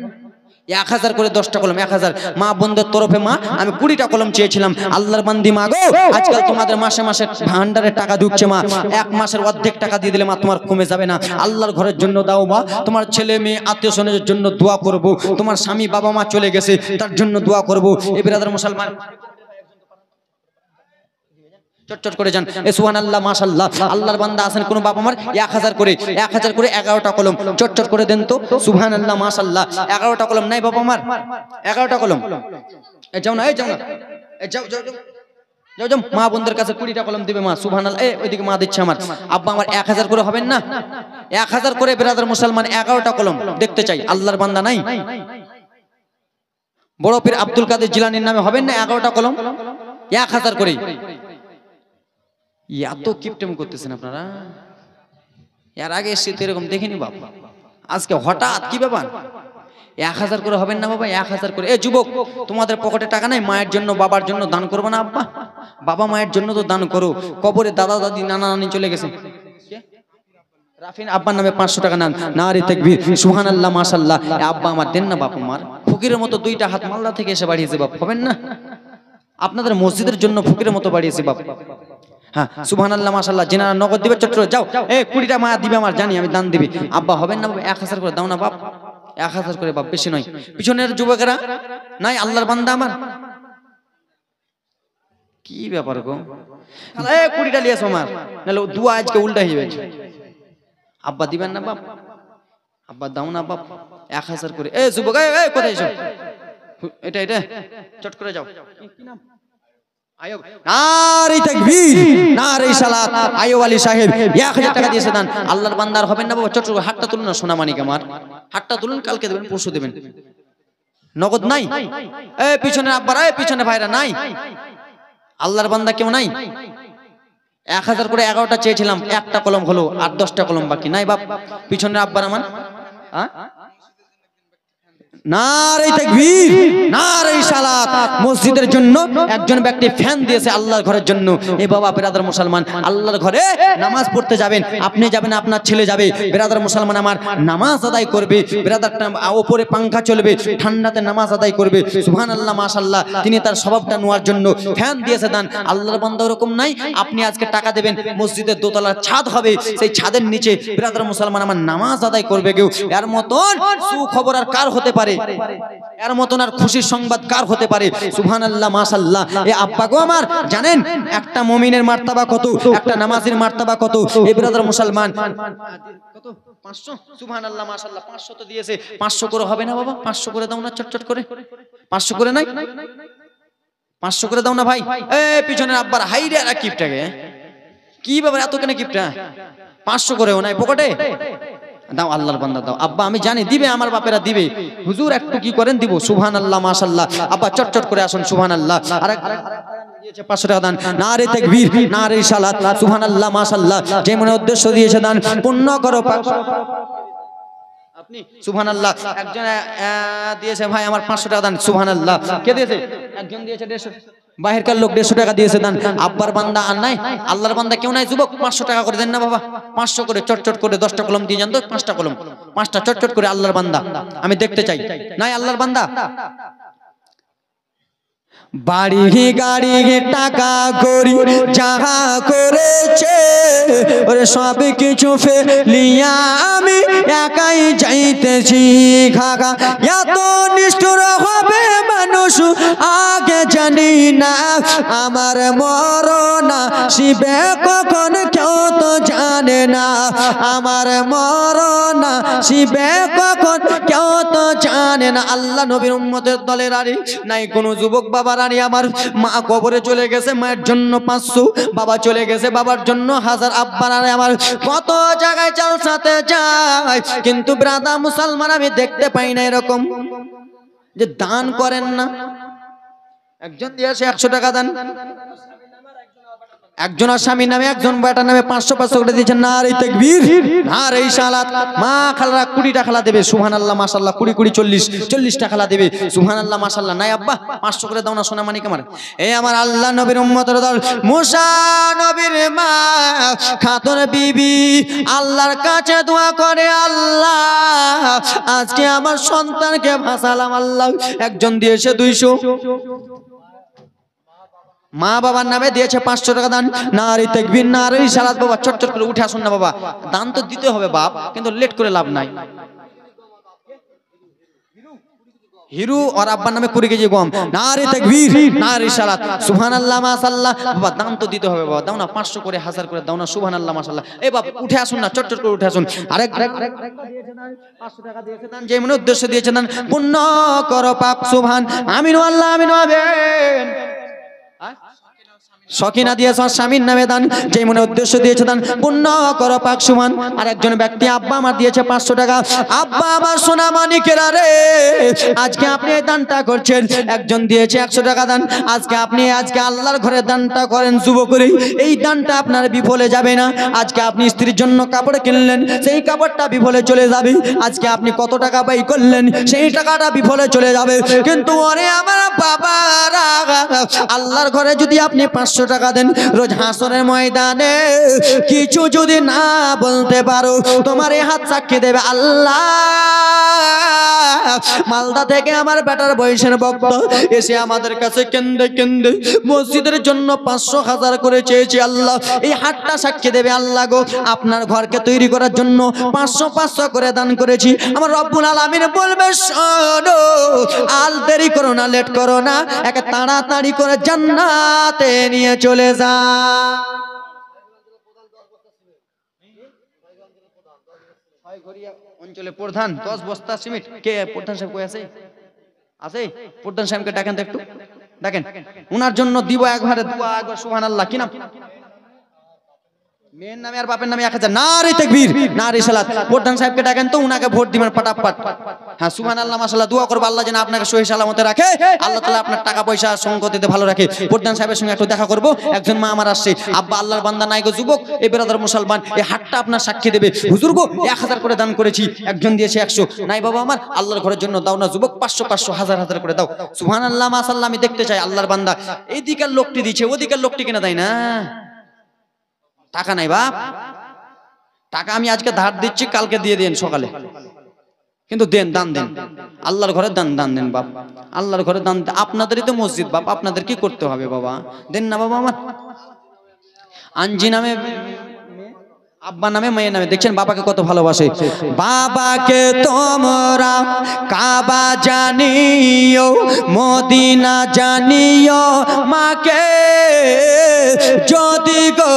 [SPEAKER 2] 1,000 করে 10টা কলম 1,000। মা বোনদের তরফে মা আমি 20টা কলম চেয়েছিলাম। আল্লাহর বান্দি মা গো, আজকাল তোমাদের মাসে মাসে ভান্ডারের টাকা ঢুকছে মা, 1 মাসের অর্ধেক টাকা দিয়ে দিলে মা তোমার কমে যাবে না। আল্লাহর ঘরের জন্য দাও মা, তোমার ছেলে মেয়ে আত্মীয় স্বজনের জন্য দোয়া করব, তোমার স্বামী বাবা মা চলে গেছে তার জন্য দোয়া করব। এ বিরাদর মুসলমান চটচট করে যান। এ সুবহানাল্লাহ মাশাআল্লাহ। আল্লাহর বান্দা আছেন কোন বাবা আমার 1,000 করে 1,000 করে 11টা কলম চটচট করে দেন তো। সুবহানাল্লাহ মাশাআল্লাহ। 11টা কলম নাই বাবা আমার? 11টা কলম। এ যাও না, এই যাও না, এই যাও যাও যাও যাও। মা বোনদের কাছে 20টা কলম দিবে মা। সুবহানাল্লাহ। এই ওইদিকে মা দিচ্ছে আমার। আব্বা আমার 1,000 করে হবেন না? 1,000 করে বিরাদর মুসলমান 11টা কলম দেখতে চাই। আল্লাহর বান্দা নাই? বড় পীর আব্দুল কাদের জিলানীর নামে হবেন না 11টা কলম? 1,000 করে। এত কিপটেম করতেছেন আপনারা? এর আগে এসে এরকম দেখিনি বাপ, আজকে হঠাৎ কি ব্যাপার? 1,000 করে হবেন না বাবা? 1,000 করে। এ যুবক, তোমাদের পকেটে টাকা নাই, মায়ের জন্য বাবার জন্য দান করবো না আব্বা? বাবা মায়ের জন্য তো দান করো। কবরে দাদা দাদি নানা নানি চলে গেছে, রাফিন আব্বার নামে 500 টাকা নেন। নারে তাকবীর, সুবহানাল্লাহ মাশাআল্লাহ। আব্বা আমার দেন না বাপ আমার, ফকিরের মতো 2টা হাত মালদা থেকে এসে বাড়িয়েছে বাপ। হবেন না? আপনাদের মসজিদের জন্য ফকিরের মতো বাড়িয়েছে বাপ। হ্যাঁ সুবহানাল্লাহ মাশাআল্লাহ। যিনারা নগদ দিবে চট্টর যাও, এই 20টা মা দিবে আমার, জানি আমি দান দিবি। আব্বা হবেন না বাবা? 1,000 করে দাও না বাপ, 1,000 করে বাপ, বেশি নয়। পিছনের যুবকেরা নাই আল্লাহর বান্দা আমার? কি ব্যাপার গো? এই 20টা লিয়েছো আমার, নাহলে দুয়া আজকে উল্টা হয়ে যাবে। আব্বা দিবেন না বাপ? আব্বা দাও না বাপ, 1,000 করে। এই যুবক, এই কোথায় এসো? এটা এটা চট করে যাও। কি নাম? আয়ব। নারে তাকবীর, নারে সালাত। আয়ব আলী সাহেব 1,000 টাকা দিয়েছে দান। আল্লাহর বান্দার হবেন না বাবা? চট করে হাতটা তুলুন না সোনা মানিক আমার, হাতটা তুলুন, কালকে দেবেন পরশু দেবেন। নগদ নাই? এই পিছনে আব্বারা, এই পিছনে ভাইরা নাই? আল্লাহর বান্দা কেউ নাই? 1,000 করে 11টা চেয়েছিলাম, একটা কলম হলো, আর 10টা কলম বাকি নাই বাপ। পিছনের আব্বার আমার
[SPEAKER 1] নারে তাকবীর, নারে সালাত। মসজিদের জন্য একজন ব্যক্তি ফ্যান দিয়েছে আল্লাহর ঘরের জন্য। এ বাবা বিরাদার মুসলমান, আল্লাহর ঘরে নামাজ পড়তে যাবেন, আপনি যাবেন, আপনার ছেলে যাবে, বিরাদার মুসলমান আমার নামাজ আদায় করবে, বিরাদার ওপরে পাঙ্খা চলবে, ঠান্ডাতে নামাজ আদায় করবে, সুবহানাল্লাহ মাশাআল্লাহ। তিনি তার স্বভাবটা নেওয়ার জন্য ফ্যান দিয়েছে দান। আল্লাহর বান্দা ওরকম নাই, আপনি আজকে টাকা দেবেন, মসজিদের দোতলার ছাদ হবে, সেই ছাদের নিচে বিরাদার মুসলমান আমার নামাজ আদায় করবে কেউ। এর মতন সুখবর আর কার হতে পারে? এর মতন আর খুশির সংবাদ কার হতে পারে? সুবহানাল্লাহ মাশাআল্লাহ। এ আব্বা গো আমার, জানেন একটা মুমিনের মার্তবা কত, একটা নামাজীর মার্তবা কত? এই ব্রাদার মুসলমান কত? 500। সুবহানাল্লাহ মাশাআল্লাহ। 500 তো দিয়েছে, 500 করে হবে না বাবা? 500 করে দাও না, চটচট করে 500 করে নাই, 500 করে দাও না ভাই। এই পিছনের আব্বার হাইরে আর কিপটাকে কি বাবা এত কেন কিপটা? 500 করেও নাই পকেটে? দাও আল্লাহর বান্দা দাও। আব্বা আমি জানি দিবে, আমার বাপেরা দিবে। হুজুর একটু কি করেন দিব। সুবহানাল্লাহ মাশাআল্লাহ। আব্বা চটচট করে আসুন। সুবহানাল্লাহ। আরেক দিয়েছে 500 টাকা দান। নারে তাকবীর, নারে সালাত। সুবহানাল্লাহ মাশাআল্লাহ। যে মনে উদ্দেশ্য দিয়েছে দান পূর্ণ করো। আপনি সুবহানাল্লাহ। একজন দিয়েছে ভাই আমার 500 টাকা দান। সুবহানাল্লাহ। কে দিয়েছে? একজন দিয়েছে 150। বাহিরকার লোক 150 টাকা দিয়েছে দান। আব্বার বান্দা আর নাই, আল্লাহর বান্দা কেউ নাই। যুবক 500 টাকা করে দেন না বাবা, 500 করে চটচট করে 10টা কলম দিয়ে যান তো। 5টা কলম, 5টা চটচট করে আল্লাহর বান্দা আমি দেখতে চাই। নাই আল্লাহর বান্দা? বাড়ি গাড়ি টাকা করি যাহা করেছে, ওরে সব কিছু ফেলিয়া আমি একাই যাইতেছি। খাগা এত নিষ্ঠুর হবে মানুষ আগে জানি না, আমার মরণ শিবে কখন কেউ তো জানে না, আমার মরণ শিবে কখন কেউ তো জানে না। আল্লাহ নবীর উম্মতের দলের আরে নাই কোনো যুবক বাবা রানী আমার মা কবরে চলে গেছে, মায়ের জন্য 500, বাবা চলে গেছে, বাবার জন্য 1000। আব্বার আরে আমার কত জায়গায় চালসাতে যায়, কিন্তু ব্রাদা মুসলমান আমি দেখতে পাই না এরকম যে দান করেন না। একজন দিয়েছে 100 টাকা দান, একজন স্বামীর নামে, একজন বেটার নামে 500 করে দিয়েছেন। নারে তাকবীর, নারে সালাত। মা খালারা 20 টাকা খালা দেবে। সুবহানাল্লাহ মাশাআল্লাহ। 20 40 টাকা খালা দেবে। সুবহানাল্লাহ মাশাআল্লাহ। নাই আব্বা 500 করে দাও না সোনা মানিক আমার। এই আমার আল্লাহ নবীর উম্মতের দল, মুসা নবীর মা খাতুন বিবি আল্লাহর কাছে দোয়া করে, আল্লাহ আজকে আমার সন্তানকে ভাসালাম আল্লাহ। একজন দিয়েছে 200। মা বাবার নামে দিয়েছে 500 টাকা দান। নারে তাকবীর, নারে সালাত। বাবা চটচট করে উঠে আসুন না বাবা, দান তো দিতে হবে বাপ, কিন্তু লেট করে লাভ নাই। হিরু আর আব্বার নামে 20 কেজি গম। নারে তাকবীর, নারে সালাত। সুবহানাল্লাহ মাশাআল্লাহ। বাবা দান তো দিতে হবে বাবা, দাও না 500 করে 1000 করে দাও না। সুবহানাল্লাহ মাশাআল্লাহ। এই বাপ উঠে আসুন না, চটচট করে উঠে আসুন। আরেক 500 টাকা দিয়েছে দান, যে মনে উদ্দেশ্য দিয়েছে দান পুণ্য করো পাপ। সুবহান আমিন আল্লাহ আমিন। আমিন। সকিনা দিয়েছে স্বামীর নামে দান, যে মনে উদ্দেশ্য দিয়েছে দান পুণ্য করো পাক। সুমান আর একজন ব্যক্তি আব্বা আমার দিয়েছে 500 টাকা। আব্বা আমার সোনা মানিকেরা রে, আজকে আপনি এই দানটা করছেন। একজন দিয়েছে 100 টাকা দান। আজকে আপনি আল্লাহর ঘরে দানটা করেন যুবক করে, এই দানটা আপনার বিফলে যাবে না। আজকে আপনি স্ত্রীর জন্য কাপড় কিনলেন, সেই কাপড়টা বিফলে চলে যাবে। আজকে আপনি কত টাকা ব্যয় করলেন, সেই টাকাটা বিফলে চলে যাবে। কিন্তু ওরে আমার বাবারা, আল্লাহর ঘরে যদি আপনি 500 টাকা দেন, রোজ হাসরের ময়দানে কিছু যদি না বলতে পারো, তোমার এই হাত সাক্ষী দেবে আল্লাহ। মালদা থেকে আমার বেটার বয়সের ভক্ত এসে আমাদের কাছে কেন্দে কেন্দে মসজিদের জন্য 500 1000 করে চেয়েছে। আল্লাহ এই হাতটা সাক্ষী দেবে, আল্লাহ গো আপনার ঘরকে তৈরি করার জন্য 500 করে দান করেছি। আমার রব্বুল আলামিন বলবে শোনো, আর দেরি করো না, লেট করো না, একে তাড়াতাড়ি করে জান্নাতে নিয়ে চলে যা। অঞ্চলে প্রধান 10 বস্তা সিমেন্ট। কে প্রধান সাহেব কই আছে? আছে? প্রধান সাহেবকে ডাকেন তো একটু, ডাকেন। উনার জন্য দিব একবারে দোয়া, একবার সুবহানাল্লাহ। কি নাম? মেয়ের নামে আর বাপের নামে 1000 নারে তাকবীর নারে সালাত প্রধান সাহেবকে ডাকেন তো উনাকে ভোট দিবেন পাটাপাট হ্যাঁ সুবহানাল্লাহ মাশাআল্লাহ দোয়া করব আল্লাহ যেন আপনাকে সহি সালামতে রাখে আল্লাহ তাআলা আপনার টাকা পয়সা সম্পত্তিতে ভালো রাখে প্রধান সাহেবের সঙ্গে একটু দেখা করব একজন মা আমার আসছে আব্বা আল্লাহর বান্দা নাই গো যুবক এই ব্রাদার মুসলমান এই হাতটা আপনার সাক্ষী দেবে হুজুর গো 1000 করে দান করেছি একজন দিয়েছে 100 নাই বাবা আমার আল্লাহর ঘরের জন্য দাও না যুবক 500 500 হাজার হাজার করে দাও সুবহানাল্লাহ মাশাআল্লাহ আমি দেখতে চাই আল্লাহর বান্দা এইদিকের লোকটি দিয়েছে ওদিকের লোকটি কেন দেয় না টাকা নাই বাপ টাকা আমি আজকে ধার দিচ্ছি কালকে দিয়ে দেন সকালে কিন্তু দেন দান দেন আল্লাহর ঘরে দান দান দেন বাপ আল্লাহর ঘরে দান আপনাদেরই তো মসজিদ বাপ আপনাদের কি করতে হবে বাবা দেন না বাবা আমার আঞ্জি নামে আব্বা নামে মায়ের নামে দেখছেন বাবাকে কত ভালোবাসে বাবাকে তোমরা কাবা জানিও মদিনা জানিও মাকে যদি গো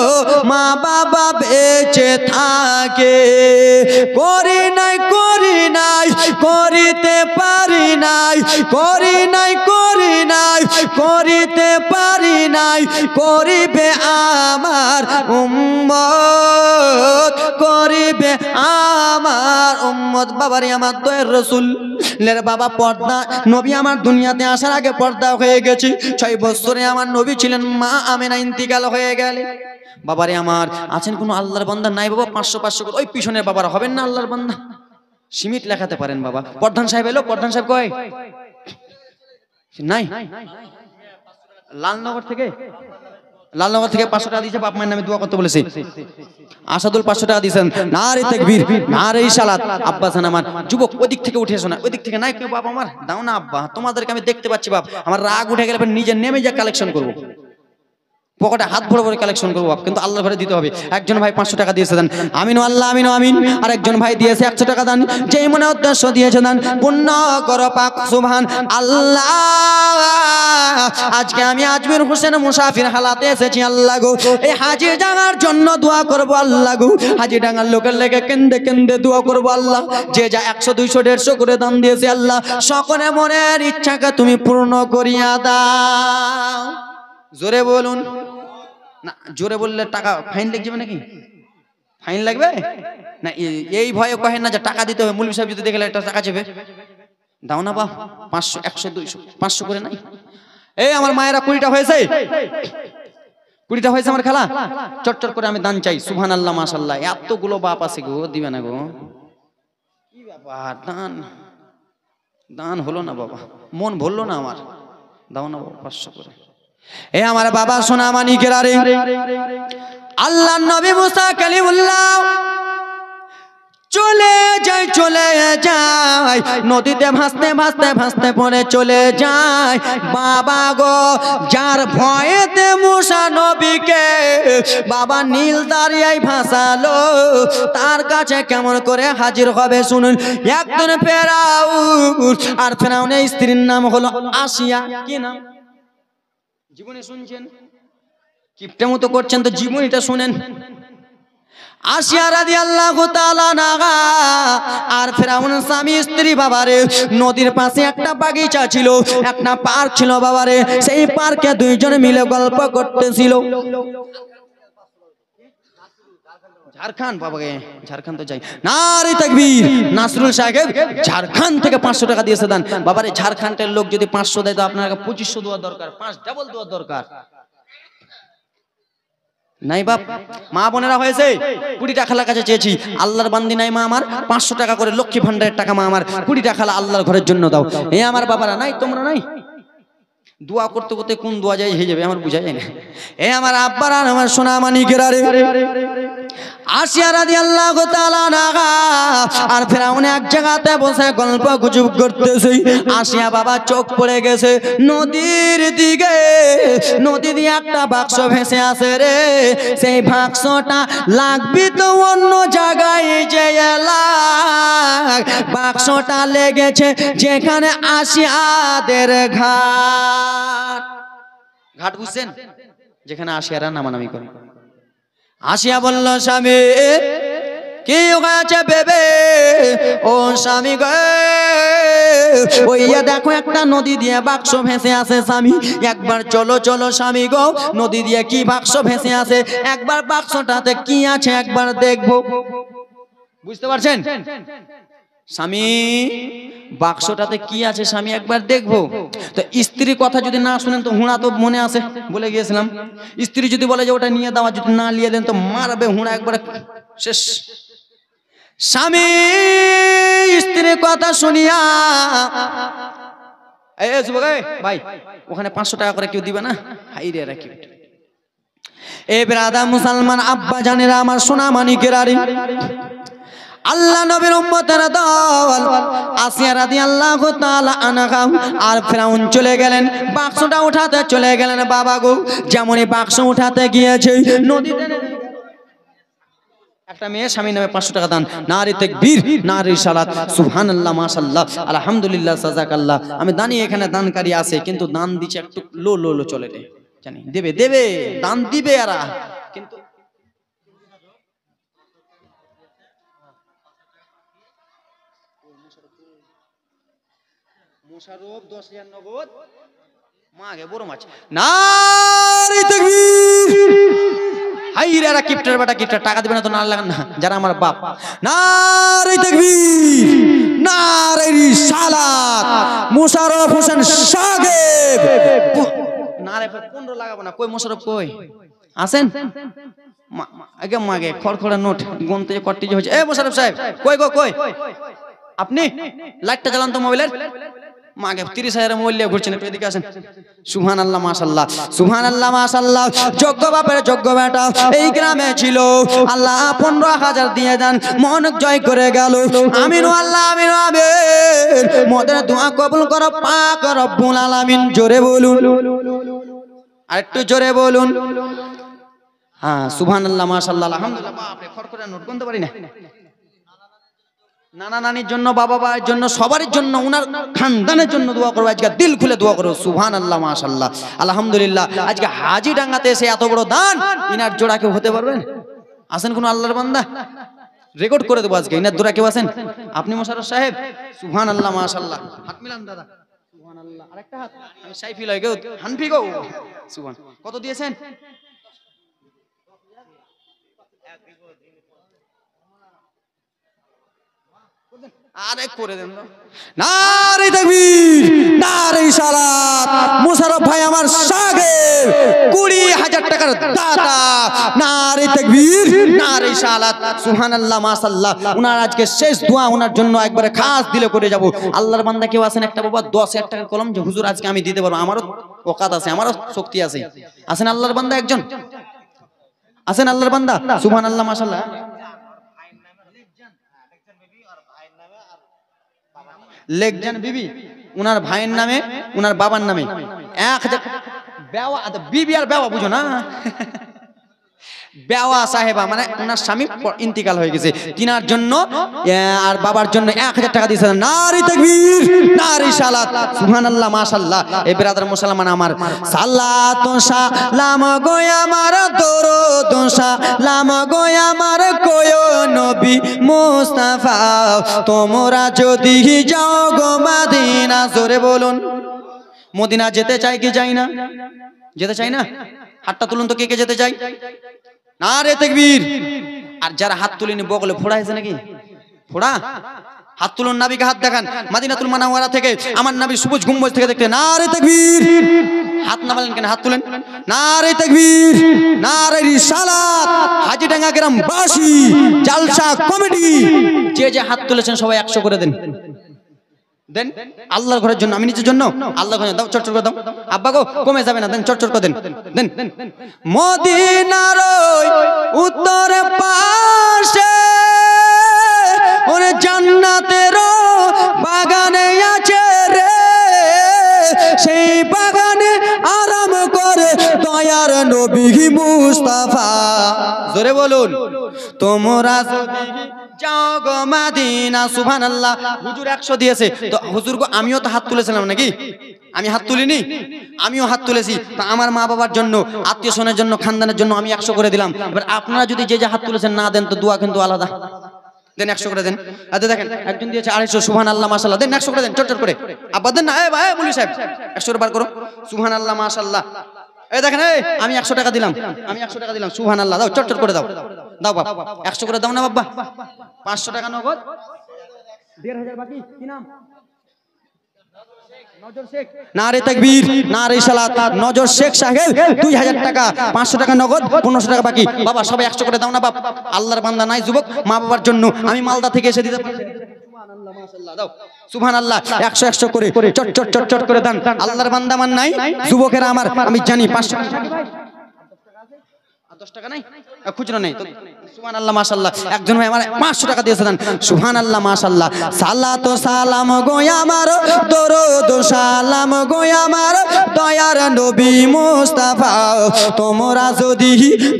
[SPEAKER 1] মা বাবা বেঁচে থাকে করি নাই করিতে পারি নাই করিতে পারি নাই করিবে আমার উম্মত করিবে আমার উম্মত বাবারে আমার দয়ার রাসূল লের বাবা পর্দা নবী আমার দুনিয়াতে আসার আগে পর্দা হয়ে গেছে 6 বছরে আমার নবী ছিলেন মা আমেনা ইন্তিকাল হয়ে গেলে বাবারে আমার আছেন কোন আল্লাহর বান্দা নাই বাবা 500 500 করে ওই পিছনের বাবারা হবেন না আল্লাহর বান্দা সীমিত লেখাতে পারেন বাবা প্রধান সাহেব এলো প্রধান সাহেব কই নাই লালনগর থেকে 500 টাকা দিয়েছে বাপ মায়ের নামে দোয়া করতে বলেছে আসাদুল 500 টাকা দিয়েছেন নারে তাকবীর নারে সালাত আব্বা জান আমার যুবক ওদিক থেকে উঠে এসো না ওদিক থেকে নাই কেউ বাপ আমার দাও না আব্বা তোমাদেরকে আমি দেখতে পাচ্ছি বাপ আমার রাগ উঠে গেলে নিজে নেমে যা কালেকশন করব পকেটে হাত ভরে ভরে কালেকশন করবো কিন্তু আল্লাহর ঘরে দিতে হবে একজন ভাই 500 টাকা দিয়েছে দেন আমিনু আল্লাহ আমিনু আমিন আর একজন ভাই দিয়েছে 100 টাকা দান যেই মনে উদ্দেশ্য দিয়েছে দান পূর্ণ করো পাক সুবহান আল্লাহ আজকে আমি আজমির হোসেন মুসাফির হালাতে এসেছি আল্লাহ গো এই হাজী ডাঙ্গার জন্য দোয়া করব আল্লাহ গো হাজী ডাঙ্গার লোকের লেগে কেন্দে কেন্দে দোয়া করব আল্লাহ যে যা 100 200 150 করে দান দিয়েছে আল্লাহ সকলে মনের ইচ্ছাকে তুমি পূর্ণ করিয়া দাও জোরে বলুন না জোরে বললে টাকা ফাইন লেগে যাবে নাকি ফাইন লাগবে না এই ভয়ে কহেন না যে টাকা দিতে হবে মৌলভী সাহেব যদি দেখলে একটা টাকা চাইবে দাও না বাপ 500 100 200 500 করে নাই এই আমার মায়েরা 20টা হয়েছে 20টা হয়েছে আমার খেলা চটচট করে আমি দান চাই সুবহানাল্লাহ মাশাআল্লাহ এতগুলো বাপ আছে গো দিবে না গো কি ব্যাপার দান হলো না বাবা মন ভরলো না আমার দাও না বাবা 500 করে এ আমার বাবা সোনা মানিকেরা রে আল্লাহর নবী মুসা কালিমুল্লাহ চলে যায় নদীতে ভাসতে পড়ে চলে যায় বাবা গো যার ভয়েতে মুসা নবীকে বাবা নীল দারিয়ায় ভাসালো তার কাছে কেমন করে হাজির হবে শুনুন একজন ফেরাউন আর ফেরাউনের স্ত্রীর নাম হলো আসিয়া কি নাম জীবনে শুনছেন কিপটে মতো করছেন তো জীবনীটা শুনেন আসিয়া রাদিয়াল্লাহু তাআলা নাগা আর ফেরাউনের স্বামী স্ত্রী বাবারে নদীর পাশে একটা বাগিচা ছিল একটা পার্ক ছিল বাবারে সেই পার্কে দুইজন মিলে গল্প করতেছিল ঝাড়খণ্ড বাবাকে ঝাড়খণ্ড তো যাই নারে তাকবীর নাসরুল সাহেব ঝাড়খণ্ড থেকে 500 টাকা দিয়েছে দান বাবারে ঝাড়খণ্ডের লোক যদি 500 দেয় তো আপনার 2500 দেওয়া দরকার 5 ডাবল দেওয়া দরকার নাই বাপ মা বোনেরা হয়েছে 20 টাকা কাছে চেয়েছি আল্লাহর বান্দি নাই মা আমার 500 টাকা করে লক্ষ্মী ভান্ডারের টাকা মা আমার 20 টাকা আল্লাহর ঘরের জন্য দাও এই আমার বাবারা নাই তোমরা নাই দোয়া করতে করতে কোন দোয়া যায় হয়ে যাবে আমার বুঝা যায় না এই আমার আব্বারা আমার সোনা মানিকেরা রে আসিয়া রাদিয়াল্লাহু তাআলা নাগা আর ফেরাউন এক জায়গাতে বসে গল্প গুজব করতেছে আসিয়া বাবা চোখ পড়ে গেছে নদীর দিকে নদী দিয়ে একটা বাক্স ভেসে আসে রে সেই বাক্সটা লাগবি তো অন্য জায়গায় যে এলাক বাক্সটা লেগেছে যেখানে আসিয়াদের ঘাট বুঝছেন যেখানে আসিয়ারা নামানামি করে আসিয়া বলল স্বামী কি হয়েছে বেবে ও স্বামী গো, ওইয়া দেখো একটা নদী দিয়ে বাক্স ভেসে আসে স্বামী, একবার চলো চলো স্বামী গো, নদী দিয়ে কি বাক্স ভেসে আসে, একবার বাক্সটাতে কি আছে একবার দেখবো। বুঝতে পারছেন স্বামী, বাক্সটাতে কি আছে স্বামী একবার দেখবো। তো স্ত্রীর কথা যদি না শুনেন তো হুঁড়া তো মনে আসে, বলে গিয়েছিলাম। স্ত্রী যদি বলে যে ওটা নিয়ে দেওয়া, যদি না নিয়ে দেন তো মারবে হুঁড়া একবার শেষ। স্বামী স্ত্রীর কথা শুনিয়া, এই যুবক ভাই ওখানে 500 টাকা করে কেউ দিবে না? হাই রে রাখি এ ব্রাদা মুসলমান আব্বা জানেরা, আমার সোনা মানিকের আরে, আল্লাহ নবীর উম্মতের দল আসিয়া রাদিয়াল্লাহু তাআলা আনহা আর ফিরাউন চলে গেলেন, বাক্সটা উঠাতে চলে গেলেন। বাবা গো, যেমনই বাক্স উঠাতে গিয়েছে নদীতে একটা মেয়ে স্বামী নামে 500 টাকা দান, নারী তাকবীর, নারী সালাত, সুবহানাল্লাহ, মাশাআল্লাহ, আলহামদুলিল্লাহ, জাযাকাল্লাহ। আমি জানি এখানে দানকারী আছে, কিন্তু দান দিচ্ছে একটু লো লো লো চলে রে, জানি দেবে দেবে দান দিবে এরা, কিন্তু মোশাররফ 10,000 নগদ মাগে বড় মাছ, নারী তাকবীর। হাইরা কিপ্টের বেটা কিপ্টার, টাকা দিবে না তো না লাগান না, যারা আমার বাপ। নারী তাকবীর, নারী রিসালাত, মোশাররফ হোসেন সাগেব। নারে 15 লাগাবো না, কই মোশাররফ কই আছেন? আগে মাগে খড়খড়া নোট গুনতে কট্টি যে হচ্ছে। এ মোশাররফ সাহেব কই গো কই? আপনি লাইটটা জ্বালান তো মোবাইলের, মাগে 30,000 মোবাইল নিয়ে ঘুরছেন, একটু এদিকে আসেন। সুবহানাল্লাহ, মাশাআল্লাহ, সুবহানাল্লাহ, মাশাআল্লাহ। যোগ্য বাপের যোগ্য বেটা এই গ্রামে ছিল, আল্লাহ 15,000 দিয়ে দেন, মন জয় করে গেল। আমিন আল্লাহ, আমিন আমিন। মোদের দোয়া কবুল করো পাক রব্বুল আলামিন। জোরে বলুন, আরেকটু জোরে বলুন। হ্যাঁ, সুবহানাল্লাহ, মাশাআল্লাহ, আলহামদুলিল্লাহ। বাপ রে, খড়খড়া নোট গুনতে পারি না। নানা নানির জন্য, বাবা মায়ের জন্য, সবার জন্য, উনার খানদানের জন্য দোয়া করবো। আজকে দিল খুলে দোয়া করো। সুবহানাল্লাহ, মাশাআল্লাহ, আলহামদুলিল্লাহ। আজকে হাজি ডাঙ্গাতে এসে এত বড় দান, ইনার জোড়া কেউ হতে পারবেন? আসেন কোন আল্লাহর বান্দা, রেকর্ড করে দেবো আজকে। ইনার জোড়া কেউ আছেন? আপনি মোশাররফ সাহেব? সুবহানাল্লাহ, মাশাআল্লাহ। হাত মিলান দাদা। সুবহানাল্লাহ, আরেকটা হাত। আমি সাইফি লয় গো, হানফি গো। সুবহান। কত দিয়েছেন? আরে করে দেন। নারী তাকবীর, নারী সালাত। মোশাররফ ভাই আমার সাগের 20,000 টাকার দাতা। নারী তাকবীর, নারী সালাত, সুবহানাল্লাহ, মাশাআল্লাহ। উনার আজকে শেষ দোয়া, উনার জন্য একবারে খাস দিলে করে যাব। আল্লাহর বান্দা কেউ আছেন একটা বাবা 10,000 টাকার কলম, যে হুজুর আজকে আমি দিতে পারবো, আমারও ওকাত আছে, আমারও শক্তি আছে। আছেন আল্লাহর বান্দা একজন? আছেন আল্লাহর বান্দা? সুবহানাল্লাহ, মাশাআল্লাহ। লেকজান বিবি, উনার ভাইয়ের নামে, উনার বাবার নামে 1,000। বেওয়া বিবি আর বেওয়া বুঝো না, বেওয়া সাহেবা মানে উনার স্বামী ইন্তিকাল হয়ে গেছে, তিনার জন্য আর বাবার জন্য 1,000 টাকা দিয়েছেন। নারী তাকবীর, নারী সালাত, সুবহানাল্লাহ, মাশাআল্লাহ। এ ব্রাদার মুসলমান আমার, সালাত সালাম গো আমার, দরুদ সালাম গো আমার, কয়ো নবী মুস্তাফা, তোমরা যদি যাও গো মদিনা। জোরে বলুন, মদিনা যেতে চাই কি চাই না? যেতে চাই না? হাতটা তুলুন তো, কে কে যেতে চাই? নারে তাকবীর। আর যারা হাত তুলেনি বগলে ফোড়া হয়েছে নাকি? ফোড়া? হাত তুলুন, নবীকে হাত দেখান। মদিনাতুল মুনাওয়ারা থেকে, আমার নবী সবুজ গম্বুজ থেকে দেখতে। নারে তাকবীর। হাত নামালেন কেন? হাত তুলেন। নারে তাকবীর, নারে রিসালাত। হাজিডাঙ্গা গ্রামবাসী, জালসা কমিটি, যে যে হাত তুলেছেন সবাই 100 করে দেন। দেন আল্লাহর ঘরের জন্য, আমি নিজের জন্য, আল্লাহর ঘরে দাও, চটচট করে দাও। আব্বা গো কমে যাবে না, দেন চটচট করে দেন, দেন। মদিনার উত্তর পাশে ওরে জান্নাতের বাগানে আছে রে, সেই বাগানে আরাম করে দয়ার নবী মুস্তাফা। জোরে বলুন, তোমরা যাও গো মদিনা। সুবহানাল্লাহ। হুজুর 100 দিয়েছে তো হুজুর গো, আমিও তো হাত তুলেছিলাম নাকি? আমি হাত তুলিনি? আমিও হাত তুলেছি। তা আমার মা বাবার জন্য, আত্মীয় স্বজনের জন্য, খানদানের জন্য আমি 100 করে দিলাম। এবার আপনারা যদি যে যে হাত তুলেছেন না দেন তো দোয়া কিন্তু আলাদা।
[SPEAKER 2] দেন 100 করে দেন। আচ্ছা দেখেন একজন দিয়েছে 250, সুবহানাল্লাহ মাশাআল্লাহ, দেন 100 করে দেন, চট করে। আব্বা দেন না, এই ভাই মুলি সাহেব 100 করে বার করো, সুবহানাল্লাহ মাশাআল্লাহ। এই দেখেন, এই আমি 100 টাকা দিলাম, আমি 100 টাকা দিলাম, সুবহানাল্লাহ। দাও চট করে দাও, দাও বাপ 100 করে দাও না বাবা। 500 টাকা নগদ, 1500 বাকি। কি নাম? নজর শেখ। নারে তাকবীর, নারে সালাত। নজর শেখ সাহেব 2000 টাকা, 500 টাকা নগদ, 1500 টাকা বাকি। বাবা সবাই 100 করে দাও না বাপ। আল্লাহর বান্দা নাই যুবক, মা বাবার জন্য আমি মালদা থেকে এসে দিতে পারি। সুবহানাল্লাহ মাশাআল্লাহ, দাও সুবহানাল্লাহ। 100 করে চট করে দেন। আল্লাহর বান্দা মান নাই যুবকেরা আমার, আমি জানি 500 টাকা 10 টাকা নাই, খুচরা নেই তো। সুবহানাল্লাহ মাশাআল্লাহ। একজন ভাই আমার 500 টাকা দিয়েছে দেন, সুবহানাল্লাহ মাশাআল্লাহ। সালাত ও সালাম গো আমার, দরুদ ও সালাম গো আমার দয়ার নবী মুস্তাফা, তোমরা যদি